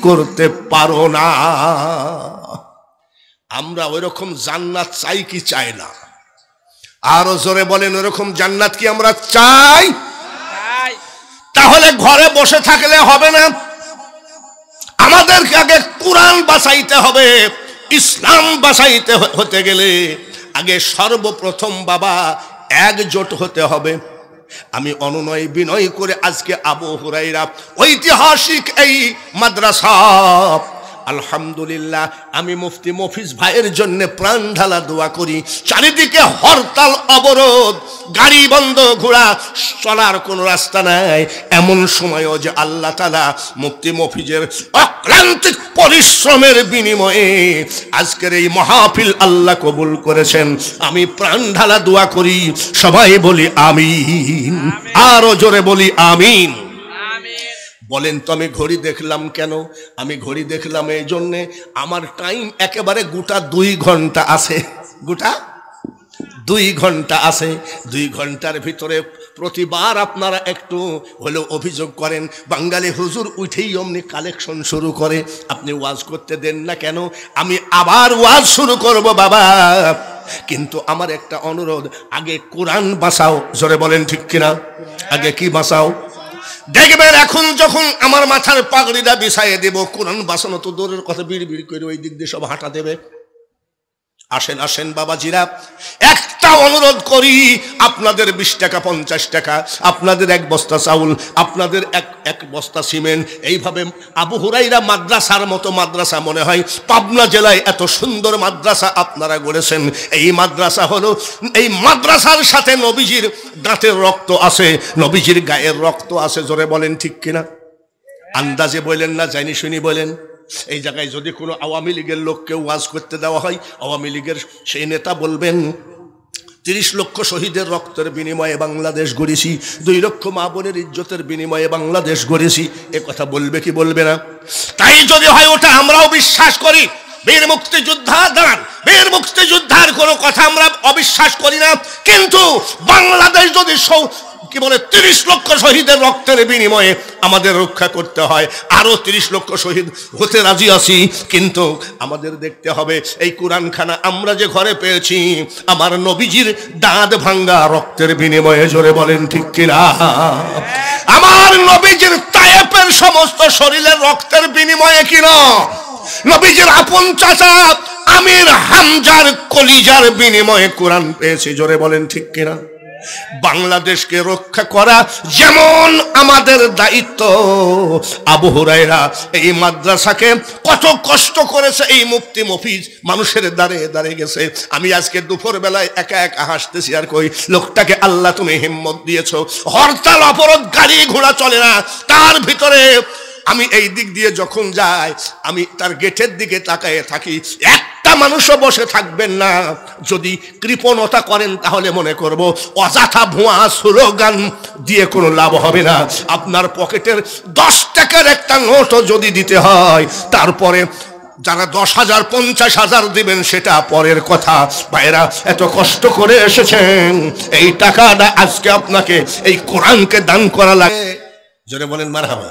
করতে পারো না। আমরা ওইরকম জান্নাত চাই কি চাই না? আরো জোরে বলেন, ওইরকম জান্নাত কি আমরা চাই? তাহলে ঘরে বসে থাকলে হবে না, আমাদেরকে আগে কোরআন বাঁচাইতে হবে। ইসলাম বাঁচাইতে হতে গেলে আগে সর্বপ্রথম বাবা একজোট হতে হবে। আমি অনুনয় বিনয় করে আজকে আবু হুরায়রা ঐতিহাসিক এই মাদ্রাসা আলহামদুলিল্লাহ আমি মুফতি মফিজ ভাইয়ের জন্য প্রাণ ঢালা দোয়া করি। চারিদিকে হরতাল অবরোধ, গাড়ি বন্ধ, ঘোড়া চলার কোনো রাস্তা নাই, এমন সময়ও যে আল্লাহ তাআলা মুফতি মফিজের অক্লান্তিক পরিশ্রমের বিনিময়ে আজকের এই মাহফিল আল্লাহ কবুল করেছেন। আমি প্রাণ ঢালা দোয়া করি, সবাই বলি আমিন, আরো জোরে বলি আমিন। বলেন তো আমি ঘড়ি দেখলাম কেন? আমি ঘড়ি দেখলাম এই জন্যে আমার টাইম একেবারে গোটা 2 ঘন্টা আছে, গোটা 2 ঘন্টা আছে। 2 ঘন্টার ভিতরে প্রতিবার আপনারা একটু হলেও অভিযোগ করেন বাঙালি হুজুর উঠেই অমনি কালেকশন শুরু করে, আপনি ওয়াজ করতে দেন না কেন? আমি আবার ওয়াজ শুরু করব বাবা, কিন্তু আমার একটা অনুরোধ, আগে কোরআন বাঁচাও। জোরে বলেন ঠিক কিনা? আগে কি বাঁচাও? দেখবেন এখন যখন আমার মাথার পাগড়িটা বিছাইয়ে দেব, কোরআন বাঁচানো তো দূরের কথা, বিড় বিড় করে ওই দিক দিয়ে সব হাঁটা দেবে। আসেন আসেন বাবাজিরা, একটা অনুরোধ করি, আপনাদের 20 টাকা 50 টাকা, আপনাদের 1 বস্তা চাউল, আপনাদের এক বস্তা সিমেন্ট, এইভাবে আবু হুরাইরা মাদ্রাসার মতো মাদ্রাসা মনে হয় পাবনা জেলায় এত সুন্দর মাদ্রাসা আপনারা গড়েছেন। এই মাদ্রাসা হলো, এই মাদ্রাসার সাথে নবীজির দাঁতের রক্ত আছে, নবীজির গায়ের রক্ত আছে। জোরে বলেন ঠিক কিনা? আন্দাজে বলেন না, জানি শুনি বলেন। এই জায়গায় যদি কোনো আওয়ামী লীগের লোককে ওয়াজ করতে দেওয়া হয়, আওয়ামী লীগের সেই নেতা বলবেন 30 লক্ষ শহীদের রক্তের বিনিময়ে বাংলাদেশ গড়েছি, 2 লক্ষ মা বোনের ইজ্জতের বিনিময়ে বাংলাদেশ গড়েছি, এ কথা বলবে কি বলবে না? তাই যদি হয় ওটা আমরাও বিশ্বাস করি। বীর মুক্তিযোদ্ধা দাঁড়ান, বীর মুক্তিযোদ্ধার কোনো কথা আমরা অবিশ্বাস করি না, কিন্তু বাংলাদেশ যদি কি বলে 30 লক্ষ শহীদের রক্তের বিনিময়ে আমাদের রক্ষা করতে হয়, আরো 30 লক্ষ শহীদ হতে রাজি আছি, কিন্তু আমাদের দেখতে হবে এই কোরআনখানা আমরা যে ঘরে পেয়েছি আমার নবীজির দাঁত ভাঙ্গা রক্তের বিনিময়ে। জোরে বলেন ঠিক কিনা? আমার নবীজির তায়েফের সমস্ত শরীরের রক্তের বিনিময়ে কিনা? নবীজির আপন চাচা আমির হামজার কলিজার বিনিময়ে কোরআন পেয়েছি। জোরে বলেন ঠিক কিনা? বাংলাদেশকে রক্ষা করা যেমন আমাদের দায়িত্ব, আবু হুরায়রা এই মাদ্রাসাকে কত কষ্ট করেছে, এই মুফতি মফিজ মানুষের দ্বারে দ্বারে গেছে। আমি আজকে দুপুর বেলায় একা একা হাসতেছি আর কই, লোকটাকে আল্লাহ তুমি হিম্মত দিয়েছো, হরতাল অবরোধ, গাড়ি ঘোড়া চলে না, তার ভিতরে আমি এই দিক দিয়ে যখন যাই আমি তার গেটের দিকে তাকায় থাকি, একটা মানুষও বসে থাকবেন না। যদি কৃপণতা করেন তাহলে মনে করব অযথা ভুয়া স্লোগান দিয়ে কোনো লাভ হবে না। আপনার পকেটের 10 টাকার একটা নোটও যদি দিতে হয়, তারপরে যারা 10,000 50,000 দিবেন সেটা পরের কথা। ভাইরা এত কষ্ট করে এসেছেন, এই টাকাটা আজকে আপনাকে এই কোরআনকে দান করা লাগে। জোরে বলেন মারহাবা।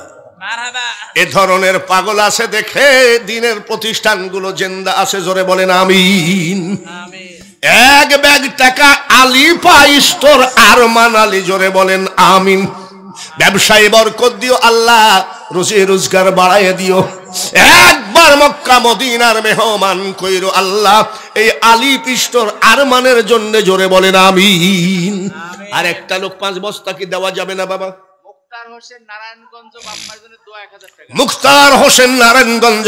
এ ধরনের পাগল আছে দেখে দিনের প্রতিষ্ঠানগুলো জিন্দা আছে। জোরে বলেন আমিন। এক ব্যাগ টাকা আলী পাই স্টোর আরমান আলী। জোরে বলেন আমিন। ব্যবসায়ী বরকত দিও আল্লাহ, রুজি রোজগার বাড়াইয়া দিও। একবার মক্কা মদিনার মেহমান কইরো আল্লাহ, এই আলী স্টোর আরমানের জন্য। জোরে বলেন আমিন। আর একটা লোক 5 বস্তা কি দেওয়া যাবে না বাবা? মুক্তার হোসেন নারায়ণগঞ্জ, মুক্তার হোসেন নারায়ণগঞ্জ।